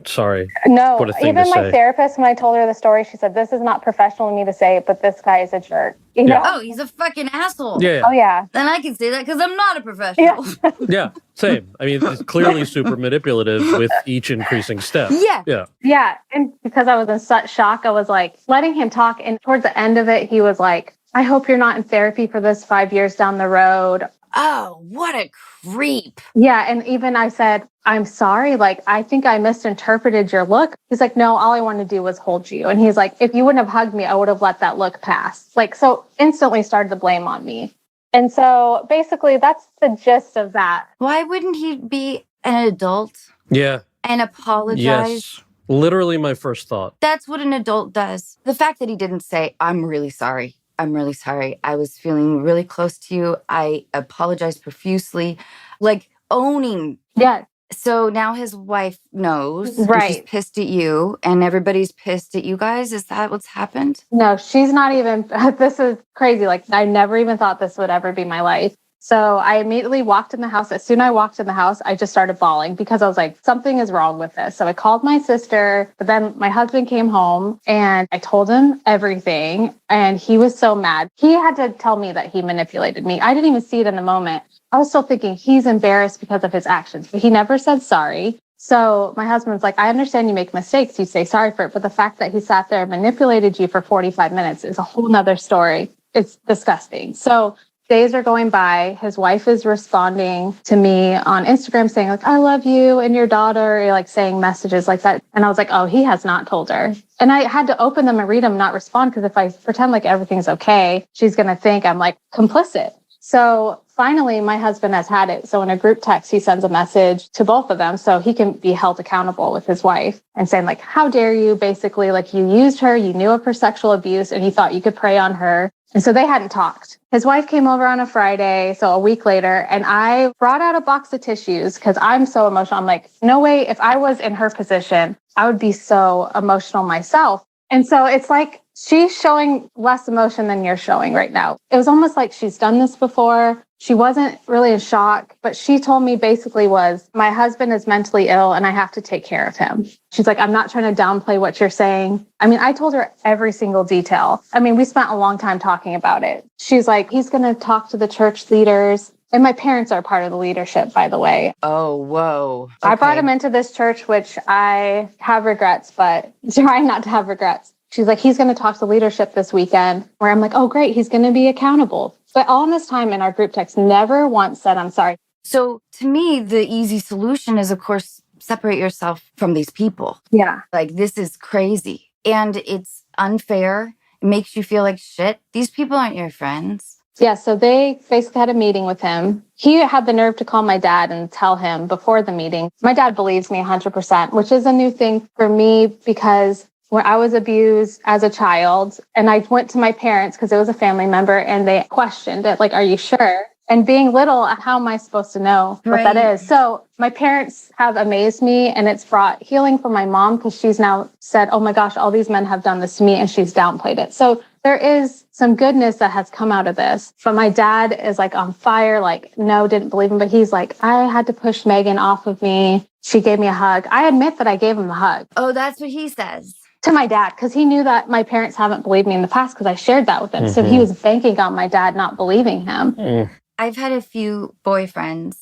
Sorry. No, what a thing even to my say. therapist, when I told her the story, she said, this is not professional of me to say, but this guy is a jerk. You know? Oh, he's a fucking asshole. Yeah. Oh, yeah. Then I can say that because I'm not a professional. Yeah. Yeah, same. I mean, it's clearly super manipulative with each increasing step. Yeah. Yeah. Yeah. And because I was in such shock, I was like letting him talk. And towards the end of it, he was like, I hope you're not in therapy for this 5 years down the road. Oh, what a creep. Yeah. And even I said, I'm sorry. Like, I think I misinterpreted your look. He's like, no, all I wanted to do was hold you. And he's like, if you wouldn't have hugged me, I would have let that look pass. Like, so instantly started the blame on me. And so basically that's the gist of that. Why wouldn't he be an adult? Yeah. And apologize? Yes. Literally my first thought. That's what an adult does. The fact that he didn't say, I'm really sorry. I'm really sorry. I was feeling really close to you. I apologize profusely. Like owning. Yeah. So now his wife knows. Right. And she's pissed at you and everybody's pissed at you guys. Is that what's happened? No, she's not even, this is crazy. Like, I never even thought this would ever be my life. So I immediately walked in the house. As soon as I walked in the house, I just started bawling because I was like, something is wrong with this. So I called my sister, but then my husband came home and I told him everything. And he was so mad. He had to tell me that he manipulated me. I didn't even see it in the moment. I was still thinking he's embarrassed because of his actions, but he never said sorry. So my husband's like, I understand you make mistakes. You say sorry for it. But the fact that he sat there and manipulated you for 45 minutes is a whole nother story. It's disgusting. So Days are going by. His wife is responding to me on Instagram saying like, I love you and your daughter, or like saying messages like that. And I was like, oh, he has not told her. And I had to open them and read them, not respond, because if I pretend like everything's okay, she's going to think I'm like complicit. So finally, my husband has had it. So in a group text, he sends a message to both of them so he can be held accountable with his wife and saying like, how dare you? Basically, like you used her, you knew of her sexual abuse and you thought you could prey on her. And so they hadn't talked. His wife came over on a Friday, so a week later, and I brought out a box of tissues because I'm so emotional. I'm like, no way, if I was in her position, I would be so emotional myself. And so it's like she's showing less emotion than you're showing right now. It was almost like she's done this before. She wasn't really in shock, but she told me basically was, my husband is mentally ill and I have to take care of him. She's like, I'm not trying to downplay what you're saying. I mean, I told her every single detail. I mean, we spent a long time talking about it. She's like, he's going to talk to the church leaders. And my parents are part of the leadership, by the way. Oh, whoa. I brought Okay. him into this church, which I have regrets, but trying not to have regrets. She's like, he's going to talk to leadership this weekend, where I'm like, oh, great. He's going to be accountable. But all this time in our group text, never once said, I'm sorry. So to me, the easy solution is, of course, separate yourself from these people. Yeah. Like, this is crazy. And it's unfair. It makes you feel like shit. These people aren't your friends. Yeah. So they basically had a meeting with him. He had the nerve to call my dad and tell him before the meeting. My dad believes me 100%, which is a new thing for me because when I was abused as a child and I went to my parents because it was a family member and they questioned it, like, are you sure? And being little, how am I supposed to know what that is? So my parents have amazed me and it's brought healing for my mom because she's now said, oh my gosh, all these men have done this to me, and she's downplayed it. So there is some goodness that has come out of this. But my dad is like on fire, like, no, didn't believe him. But he's like, I had to push Megan off of me. She gave me a hug. I admit that I gave him a hug. Oh, that's what he says. To my dad, because he knew that my parents haven't believed me in the past because I shared that with him. So he was banking on my dad not believing him. I've had a few boyfriends,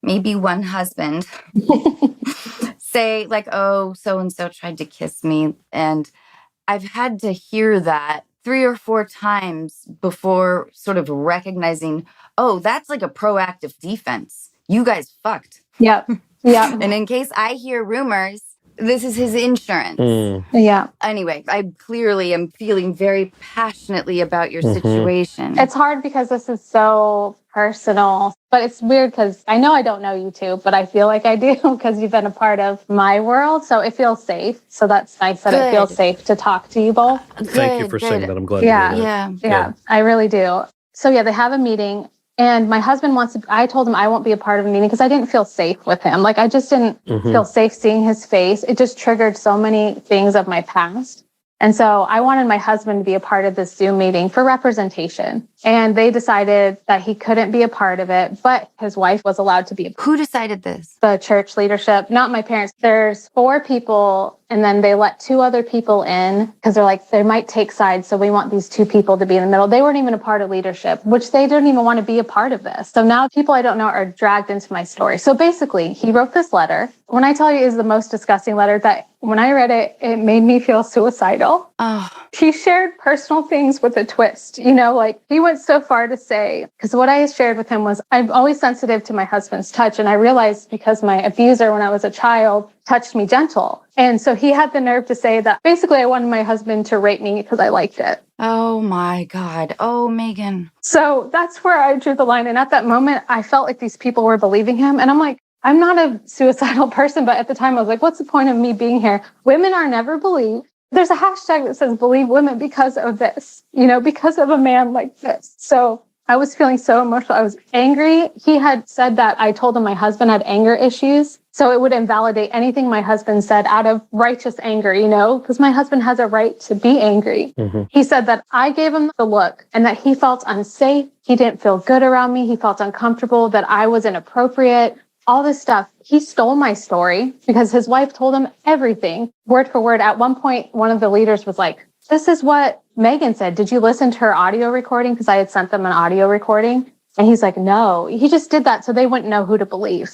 maybe one husband, say like, oh, so-and-so tried to kiss me. And I've had to hear that 3 or 4 times before sort of recognizing, oh, that's like a proactive defense. You guys fucked. Yep. Yep. And in case I hear rumors, this is his insurance. Yeah. Anyway, I clearly am feeling very passionately about your situation. It's hard because this is so personal, but it's weird because I know I don't know you two, but I feel like I do because you've been a part of my world. So it feels safe. So that's nice that it feels safe to talk to you both. Thank you for saying that. I'm glad to Yeah. hear that. Yeah, I really do. So yeah, they have a meeting. And my husband I told him I won't be a part of a meeting because I didn't feel safe with him. Like I just didn't feel safe seeing his face. It just triggered so many things of my past. And so I wanted my husband to be a part of this Zoom meeting for representation. And they decided that he couldn't be a part of it, but his wife was allowed to be. Who decided this? The church leadership, not my parents. There's 4 people, and then they let 2 other people in because they're like, they might take sides. So we want these 2 people to be in the middle. They weren't even a part of leadership, which they didn't even want to be a part of this. So now people I don't know are dragged into my story. So basically, he wrote this letter. When I tell you, it is the most disgusting letter that when I read it, it made me feel suicidal. Oh. He shared personal things with a twist, like he went so far to say, because what I shared with him was, I'm always sensitive to my husband's touch. And I realized because my abuser when I was a child touched me gentle. And so he had the nerve to say that basically I wanted my husband to rape me because I liked it. Oh my God. Oh, Megan. So that's where I drew the line. And at that moment, I felt like these people were believing him. And I'm like, I'm not a suicidal person, but at the time I was like, what's the point of me being here? Women are never believed. There's a hashtag that says believe women because of this, because of a man like this. So I was feeling so emotional. I was angry. He had said that I told him my husband had anger issues. So it would invalidate anything my husband said out of righteous anger, because my husband has a right to be angry. He said that I gave him the look and that he felt unsafe. He didn't feel good around me. He felt uncomfortable, that I was inappropriate. All this stuff. He stole my story because his wife told him everything, word for word. At one point, one of the leaders was like, this is what Megan said. Did you listen to her audio recording? Because I had sent them an audio recording. And he's like, no, he just did that so they wouldn't know who to believe.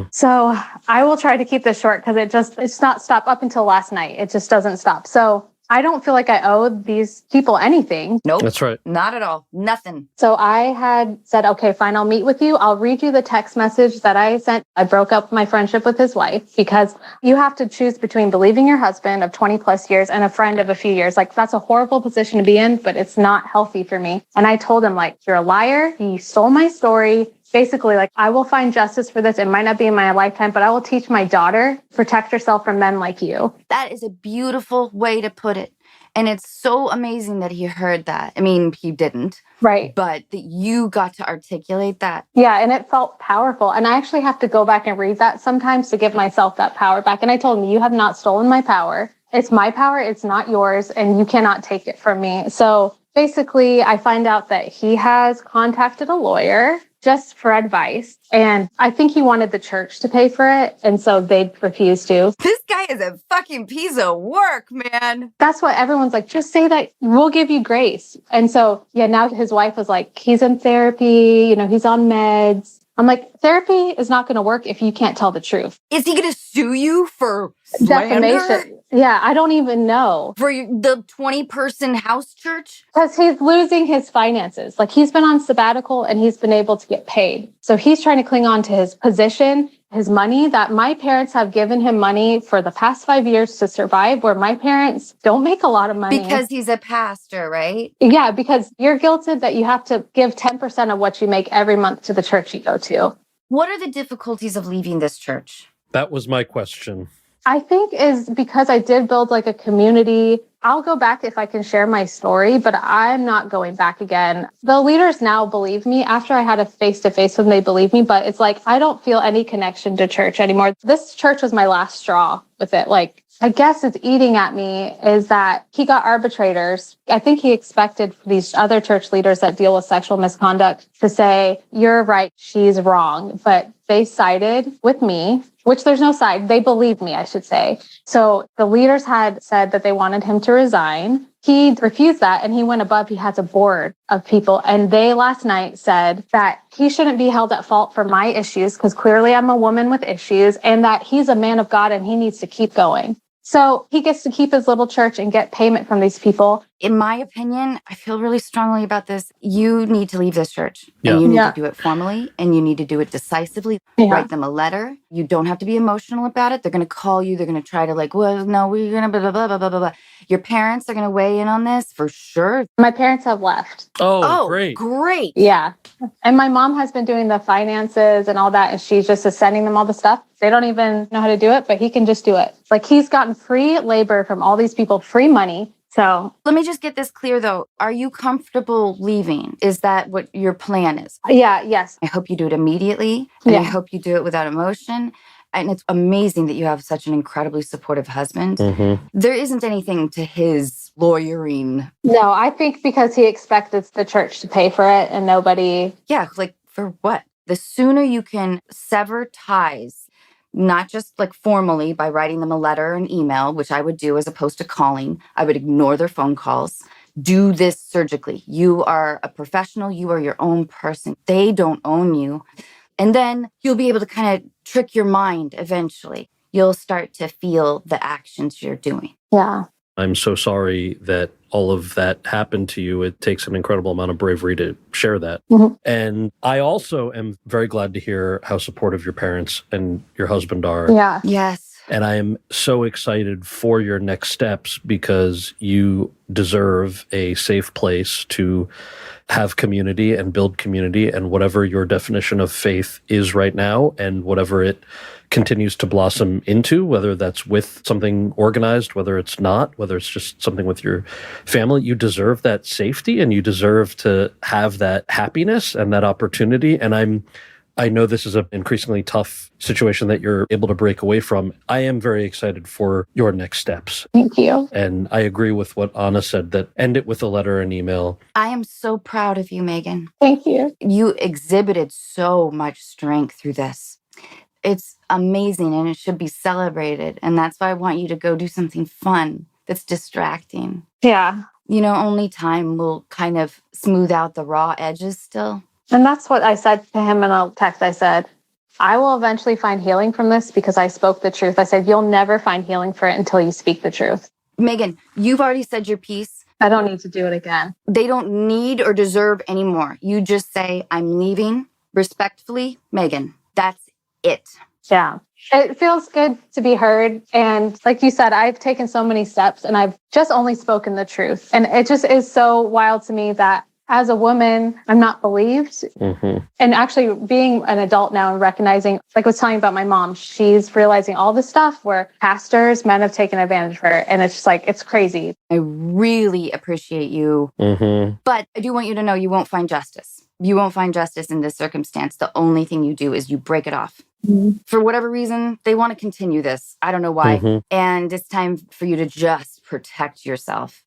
So I will try to keep this short because it's not stopped up until last night. It just doesn't stop. So I don't feel like I owe these people anything. Nope. That's right. Not at all. Nothing. So I had said, okay, fine, I'll meet with you. I'll read you the text message that I sent. I broke up my friendship with his wife because you have to choose between believing your husband of 20 plus years and a friend of a few years. Like, that's a horrible position to be in, but it's not healthy for me. And I told him, like, you're a liar. You stole my story. Basically, like, I will find justice for this. It might not be in my lifetime, but I will teach my daughter, protect herself from men like you. That is a beautiful way to put it. And it's so amazing that he heard that. I mean, he didn't. Right. But that you got to articulate that. Yeah, and it felt powerful. And I actually have to go back and read that sometimes to give myself that power back. And I told him, you have not stolen my power. It's my power. It's not yours. And you cannot take it from me. So basically, I find out that he has contacted a lawyer just for advice. And I think he wanted the church to pay for it. And so they refused to. This guy is a fucking piece of work, man. That's what everyone's like, just say that we'll give you grace. And so, yeah, now his wife was like, he's in therapy, you know, he's on meds. I'm like, therapy is not going to work if you can't tell the truth. Is he going to sue you for slander? Defamation. Yeah, I don't even know. For the 20-person house church? Because he's losing his finances. Like, he's been on sabbatical and he's been able to get paid. So he's trying to cling on to his position, his money, that my parents have given him money for the past 5 years to survive, where my parents don't make a lot of money. Because he's a pastor, right? Yeah, because you're guilted that you have to give 10% of what you make every month to the church you go to. What are the difficulties of leaving this church? That was my question. I think is because I did build like a community. I'll go back if I can share my story, but I'm not going back again. The leaders now believe me. After I had a face-to-face with them, they believe me, but it's like, I don't feel any connection to church anymore. This church was my last straw with it. Like, I guess it's eating at me is that he got arbitrators. I think he expected these other church leaders that deal with sexual misconduct to say, you're right, she's wrong. But they sided with me, which there's no side. They believed me, I should say. So the leaders had said that they wanted him to resign. He refused that and he went above. He has a board of people. And they last night said that he shouldn't be held at fault for my issues because clearly I'm a woman with issues and that he's a man of God and he needs to keep going. So he gets to keep his little church and get payment from these people. In my opinion, I feel really strongly about this. You need to leave this church. Yeah. And you need to do it formally and you need to do it decisively. Yeah. Write them a letter. You don't have to be emotional about it. They're going to call you. They're going to try to like, well, no, we're going to blah, blah, blah, blah, blah, blah. Your parents are going to weigh in on this for sure. My parents have left. Oh, great. Great. Yeah. And my mom has been doing the finances and all that. And she's just sending them all the stuff. They don't even know how to do it, but he can just do it. Like, he's gotten free labor from all these people, free money. So Let me just get this clear, though. Are you comfortable leaving? Is that what your plan is? yeah, yes. I hope you do it immediately. And I Yeah. hope you do it without emotion. And it's amazing that you have such an incredibly supportive husband. Mm-hmm. There isn't anything to his lawyering. No, I think because he expected the church to pay for it and nobody. Yeah, like for what? The sooner you can sever ties, not just like formally by writing them a letter or an email, which I would do as opposed to calling. I would ignore their phone calls. Do this surgically. You are a professional. You are your own person. They don't own you. And then you'll be able to kind of trick your mind eventually. You'll start to feel the actions you're doing. Yeah. I'm so sorry that all of that happened to you. It takes an incredible amount of bravery to share that. Mhm. And I also am very glad to hear how supportive your parents and your husband are. Yeah. Yes. And I am so excited for your next steps because you deserve a safe place to have community and build community, and whatever your definition of faith is right now and whatever it continues to blossom into, whether that's with something organized, whether it's not, whether it's just something with your family, you deserve that safety and you deserve to have that happiness and that opportunity. And I know this is an increasingly tough situation that you're able to break away from. I am very excited for your next steps. Thank you. And I agree with what Anna said, that end it with a letter and email. I am so proud of you, Megan. Thank you. You exhibited so much strength through this. It's amazing and it should be celebrated. And that's why I want you to go do something fun that's distracting. Yeah. You know, only time will kind of smooth out the raw edges still. And that's what I said to him in a text. I said, I will eventually find healing from this because I spoke the truth. I said, you'll never find healing for it until you speak the truth. Megan, you've already said your piece. I don't need to do it again. They don't need or deserve any more. You just say, I'm leaving. Respectfully, Megan. That's it. Yeah. It feels good to be heard. And like you said, I've taken so many steps and I've just only spoken the truth. And it just is so wild to me that as a woman, I'm not believed. And actually being an adult now and recognizing, like I was telling you about my mom, she's realizing all this stuff where pastors, men have taken advantage of her. And it's just like, it's crazy. I really appreciate you. But I do want you to know you won't find justice. You won't find justice in this circumstance. The only thing you do is you break it off. For whatever reason, they want to continue this. I don't know why. And it's time for you to just protect yourself.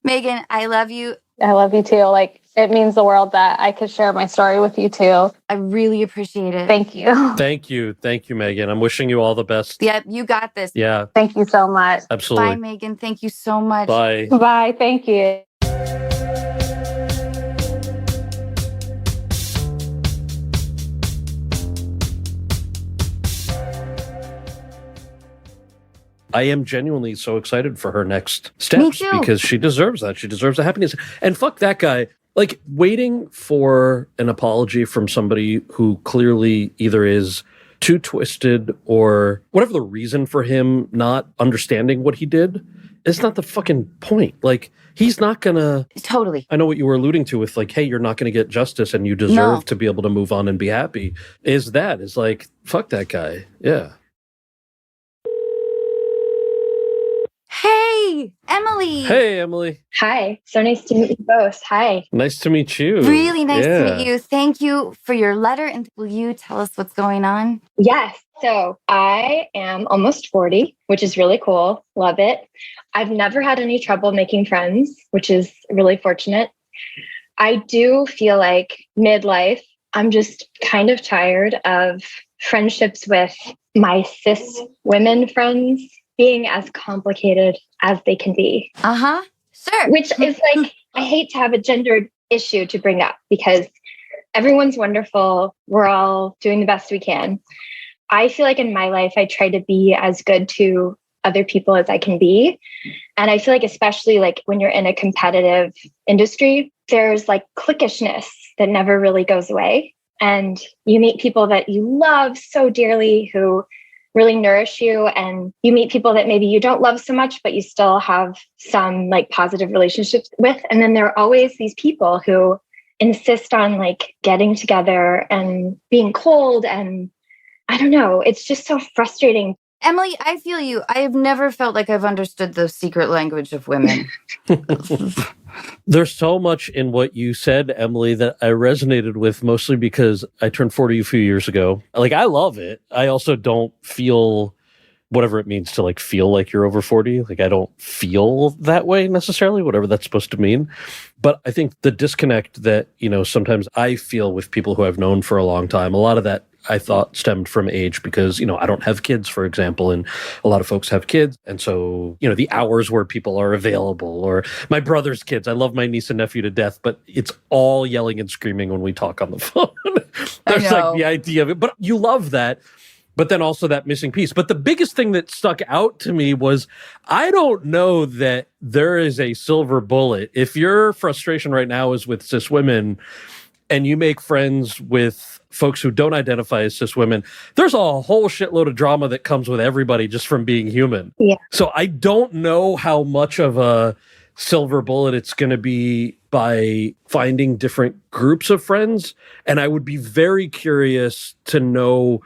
Megan, I love you. I love you too. Like, it means the world that I could share my story with you too. I really appreciate it. Thank you. Thank you. Thank you, Megan. I'm wishing you all the best. Yep, you got this. Yeah. Thank you so much. Absolutely. Bye, Megan. Thank you so much. Bye. Bye. Thank you. I am genuinely so excited for her next steps because she deserves that. She deserves the happiness. And fuck that guy. Like, waiting for an apology from somebody who clearly either is too twisted or whatever the reason for him not understanding what he did is not the fucking point. Like, he's not gonna... Totally. I know what you were alluding to with, like, hey, you're not gonna get justice and you deserve to be able to move on and be happy. Is like, fuck that guy. Yeah. Hey, Emily. Hey, Emily. Hi. So nice to meet you both. Hi. Nice to meet you. Really nice to meet you. Thank you for your letter. And will you tell us what's going on? Yes. So I am almost 40, which is really cool. Love it. I've never had any trouble making friends, which is really fortunate. I do feel like midlife, I'm just kind of tired of friendships with my cis women friends being as complicated as they can be. Sure. Which is like, I hate to have a gendered issue to bring up because everyone's wonderful. We're all doing the best we can. I feel like in my life, I try to be as good to other people as I can be. And I feel like, especially like when you're in a competitive industry, there's like cliquishness that never really goes away. And you meet people that you love so dearly who really nourish you, and you meet people that maybe you don't love so much, but you still have some like positive relationships with. And then there are always these people who insist on like getting together and being cold. And I don't know, it's just so frustrating. Emily, I feel you. I have never felt like I've understood the secret language of women. There's so much in what you said, Emily, that I resonated with, mostly because I turned 40 a few years ago. Like, I love it. I also don't feel whatever it means to like feel like you're over 40. Like, I don't feel that way necessarily, whatever that's supposed to mean. But I think the disconnect that, you know, sometimes I feel with people who I've known for a long time, a lot of that I thought stemmed from age because, you know, I don't have kids, for example, and a lot of folks have kids. And so, you know, the hours where people are available, or my brother's kids. I love my niece and nephew to death, but it's all yelling and screaming when we talk on the phone. There's like the idea of it, but you love that. But then also that missing piece. But the biggest thing that stuck out to me was, I don't know that there is a silver bullet. If your frustration right now is with cis women and you make friends with folks who don't identify as cis women, there's a whole shitload of drama that comes with everybody just from being human. Yeah. So I don't know how much of a silver bullet it's going to be by finding different groups of friends. And I would be very curious to know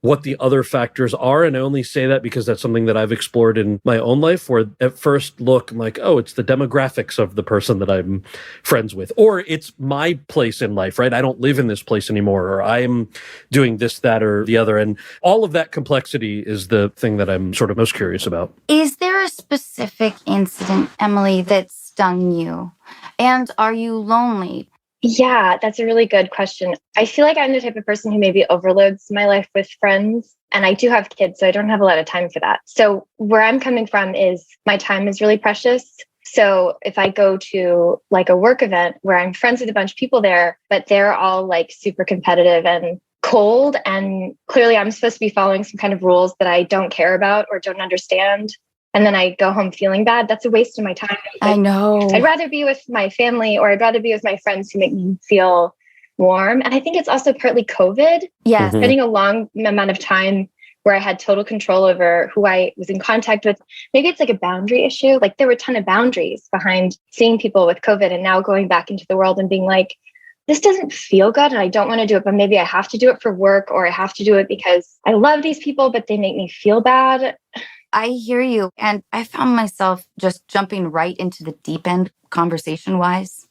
what the other factors are. And I only say that because that's something that I've explored in my own life, where at first look, I'm like, oh, it's the demographics of the person that I'm friends with, or it's my place in life, right? I don't live in this place anymore, or I'm doing this, that, or the other. And all of that complexity is the thing that I'm sort of most curious about. Is there a specific incident, Emily, that stung you? And are you lonely? Yeah, that's a really good question. I feel like I'm the type of person who maybe overloads my life with friends. And I do have kids, so I don't have a lot of time for that. So where I'm coming from is my time is really precious. So if I go to like a work event where I'm friends with a bunch of people there, but they're all like super competitive and cold, and clearly I'm supposed to be following some kind of rules that I don't care about or don't understand, and then I go home feeling bad, that's a waste of my time. I know. I'd rather be with my family, or I'd rather be with my friends who make me feel warm. And I think it's also partly COVID. Yes. Spending a long amount of time where I had total control over who I was in contact with. Maybe it's like a boundary issue. Like there were a ton of boundaries behind seeing people with COVID and now going back into the world and being like, this doesn't feel good and I don't want to do it, but maybe I have to do it for work, or I have to do it because I love these people, but they make me feel bad. I hear you. And I found myself just jumping right into the deep end conversation-wise.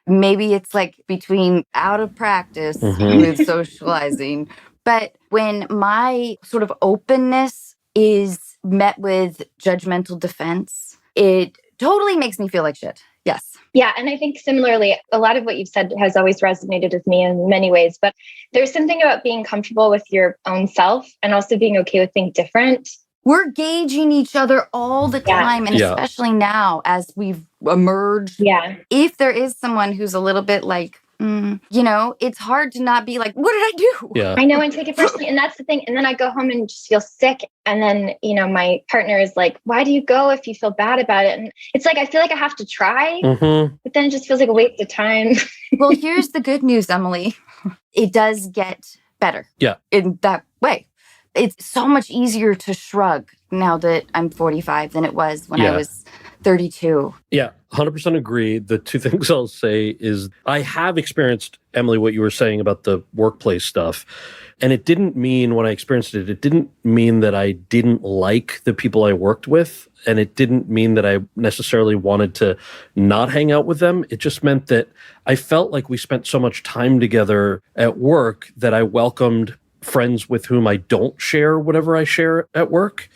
Maybe it's like between out of practice with socializing. But when my sort of openness is met with judgmental defense, it totally makes me feel like shit. Yes. Yeah. And I think similarly, a lot of what you've said has always resonated with me in many ways. But there's something about being comfortable with your own self and also being okay with being different. We're gauging each other all the time. And especially now as we've emerged. Yeah. If there is someone who's a little bit like, it's hard to not be like, what did I do? Yeah. I know, and take it personally. And that's the thing. And then I go home and just feel sick. And then, my partner is like, why do you go if you feel bad about it? And it's like, I feel like I have to try, but then it just feels like a waste of time. Well, here's the good news, Emily. It does get better. Yeah. In that way. It's so much easier to shrug now that I'm 45 than it was when I was 32. Yeah, 100% agree. The two things I'll say is I have experienced, Emily, what you were saying about the workplace stuff. And it didn't mean, when I experienced it, it didn't mean that I didn't like the people I worked with. And it didn't mean that I necessarily wanted to not hang out with them. It just meant that I felt like we spent so much time together at work that I welcomed friends with whom I don't share whatever I share at work.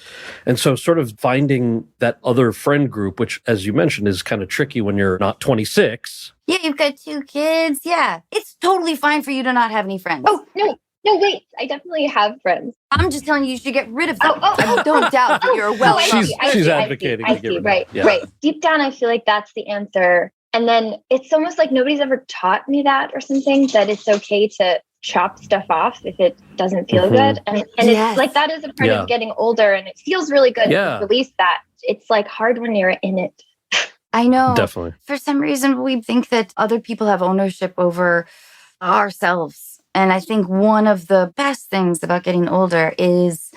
And so sort of finding that other friend group, which, as you mentioned, is kind of tricky when you're not 26. Yeah, you've got 2 kids. Yeah, it's totally fine for you to not have any friends. Oh, no, wait. I definitely have friends. I'm just telling you should get rid of them. Oh. I don't doubt that you're well. She's advocating to get rid of right, them. Yeah. Right. Deep down, I feel like that's the answer. And then it's almost like nobody's ever taught me that or something, that it's okay to chop stuff off if it doesn't feel good. And it's like, that is a part of getting older, and it feels really good to release that. It's like hard when you're in it. I know. Definitely. For some reason, we think that other people have ownership over ourselves. And I think one of the best things about getting older is,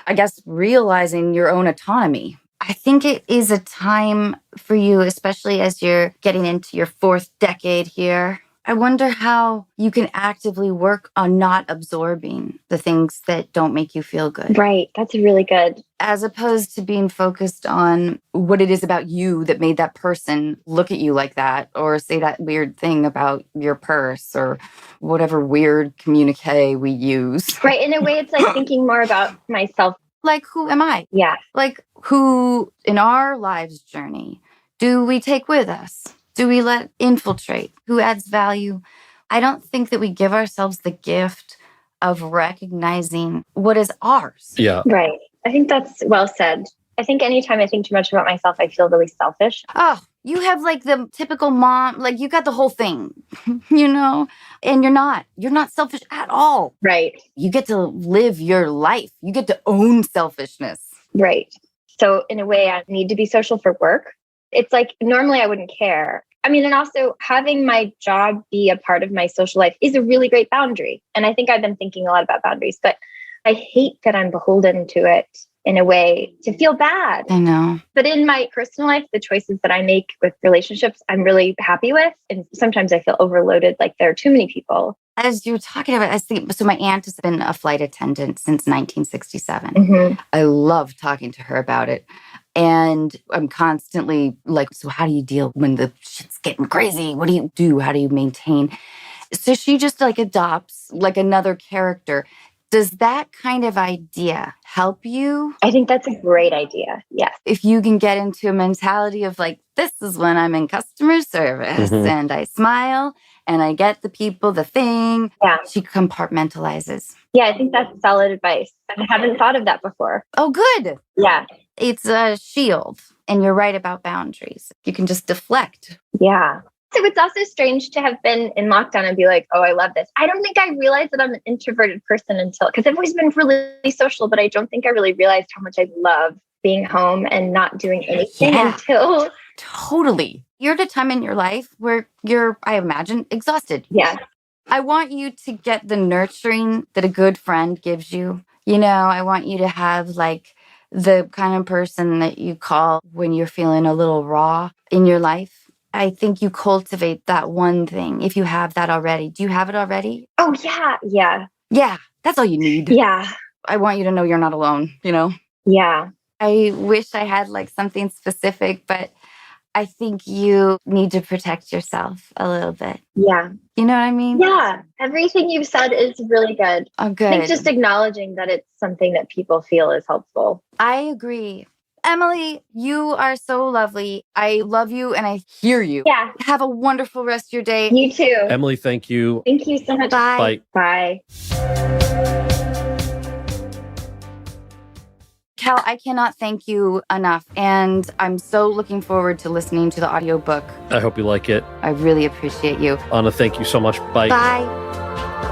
I guess, realizing your own autonomy. I think it is a time for you, especially as you're getting into your 4th decade here. I wonder how you can actively work on not absorbing the things that don't make you feel good. Right. That's really good. As opposed to being focused on what it is about you that made that person look at you like that, or say that weird thing about your purse, or whatever weird communique we use. Right. In a way, it's like thinking more about myself. Like, who am I? Yeah. Like, who in our lives journey do we take with us? Do we let infiltrate? Who adds value? I don't think that we give ourselves the gift of recognizing what is ours. Yeah. Right. I think that's well said. I think anytime I think too much about myself, I feel really selfish. Oh, you have like the typical mom, like you got the whole thing, and you're not selfish at all. Right. You get to live your life. You get to own selfishness. Right. So in a way, I need to be social for work. It's like, normally I wouldn't care. I mean, and also having my job be a part of my social life is a really great boundary. And I think I've been thinking a lot about boundaries, but I hate that I'm beholden to it in a way to feel bad. I know. But in my personal life, the choices that I make with relationships, I'm really happy with. And sometimes I feel overloaded, like there are too many people. As you're talking about, I think, so my aunt has been a flight attendant since 1967. Mm-hmm. I love talking to her about it. And I'm constantly like, so how do you deal when the shit's getting crazy? What do you do? How do you maintain? So she just like adopts like another character. Does that kind of idea help you? I think that's a great idea. Yes. If you can get into a mentality of like, this is when I'm in customer service and I smile and I get the people, the thing. Yeah. She compartmentalizes. Yeah, I think that's solid advice. I haven't thought of that before. Oh, good. Yeah. It's a shield. And you're right about boundaries. You can just deflect. Yeah. So it's also strange to have been in lockdown and be like, oh, I love this. I don't think I realized that I'm an introverted person because I've always been really social, but I don't think I really realized how much I love being home and not doing anything Yeah. until, Totally. You're at a time in your life where you're, I imagine, exhausted. yeah. I want you to get the nurturing that a good friend gives you. You know, I want you to have like the kind of person that you call when you're feeling a little raw in your life. I think you cultivate that one thing if you have that already. Do you have it already? Oh, yeah. Yeah. Yeah, that's all you need. Yeah. I want you to know you're not alone, you know? Yeah. I wish I had like something specific, but I think you need to protect yourself a little bit. Yeah. You know what I mean? Yeah. Everything you've said is really good. Oh, good. I think just acknowledging that it's something that people feel is helpful. I agree. Emily, you are so lovely. I love you and I hear you. Yeah. Have a wonderful rest of your day. You too. Emily, thank you. Thank you so much. Bye. Bye. Bye. Cal, I cannot thank you enough. And I'm so looking forward to listening to the audiobook. I hope you like it. I really appreciate you. Anna, thank you so much. Bye. Bye.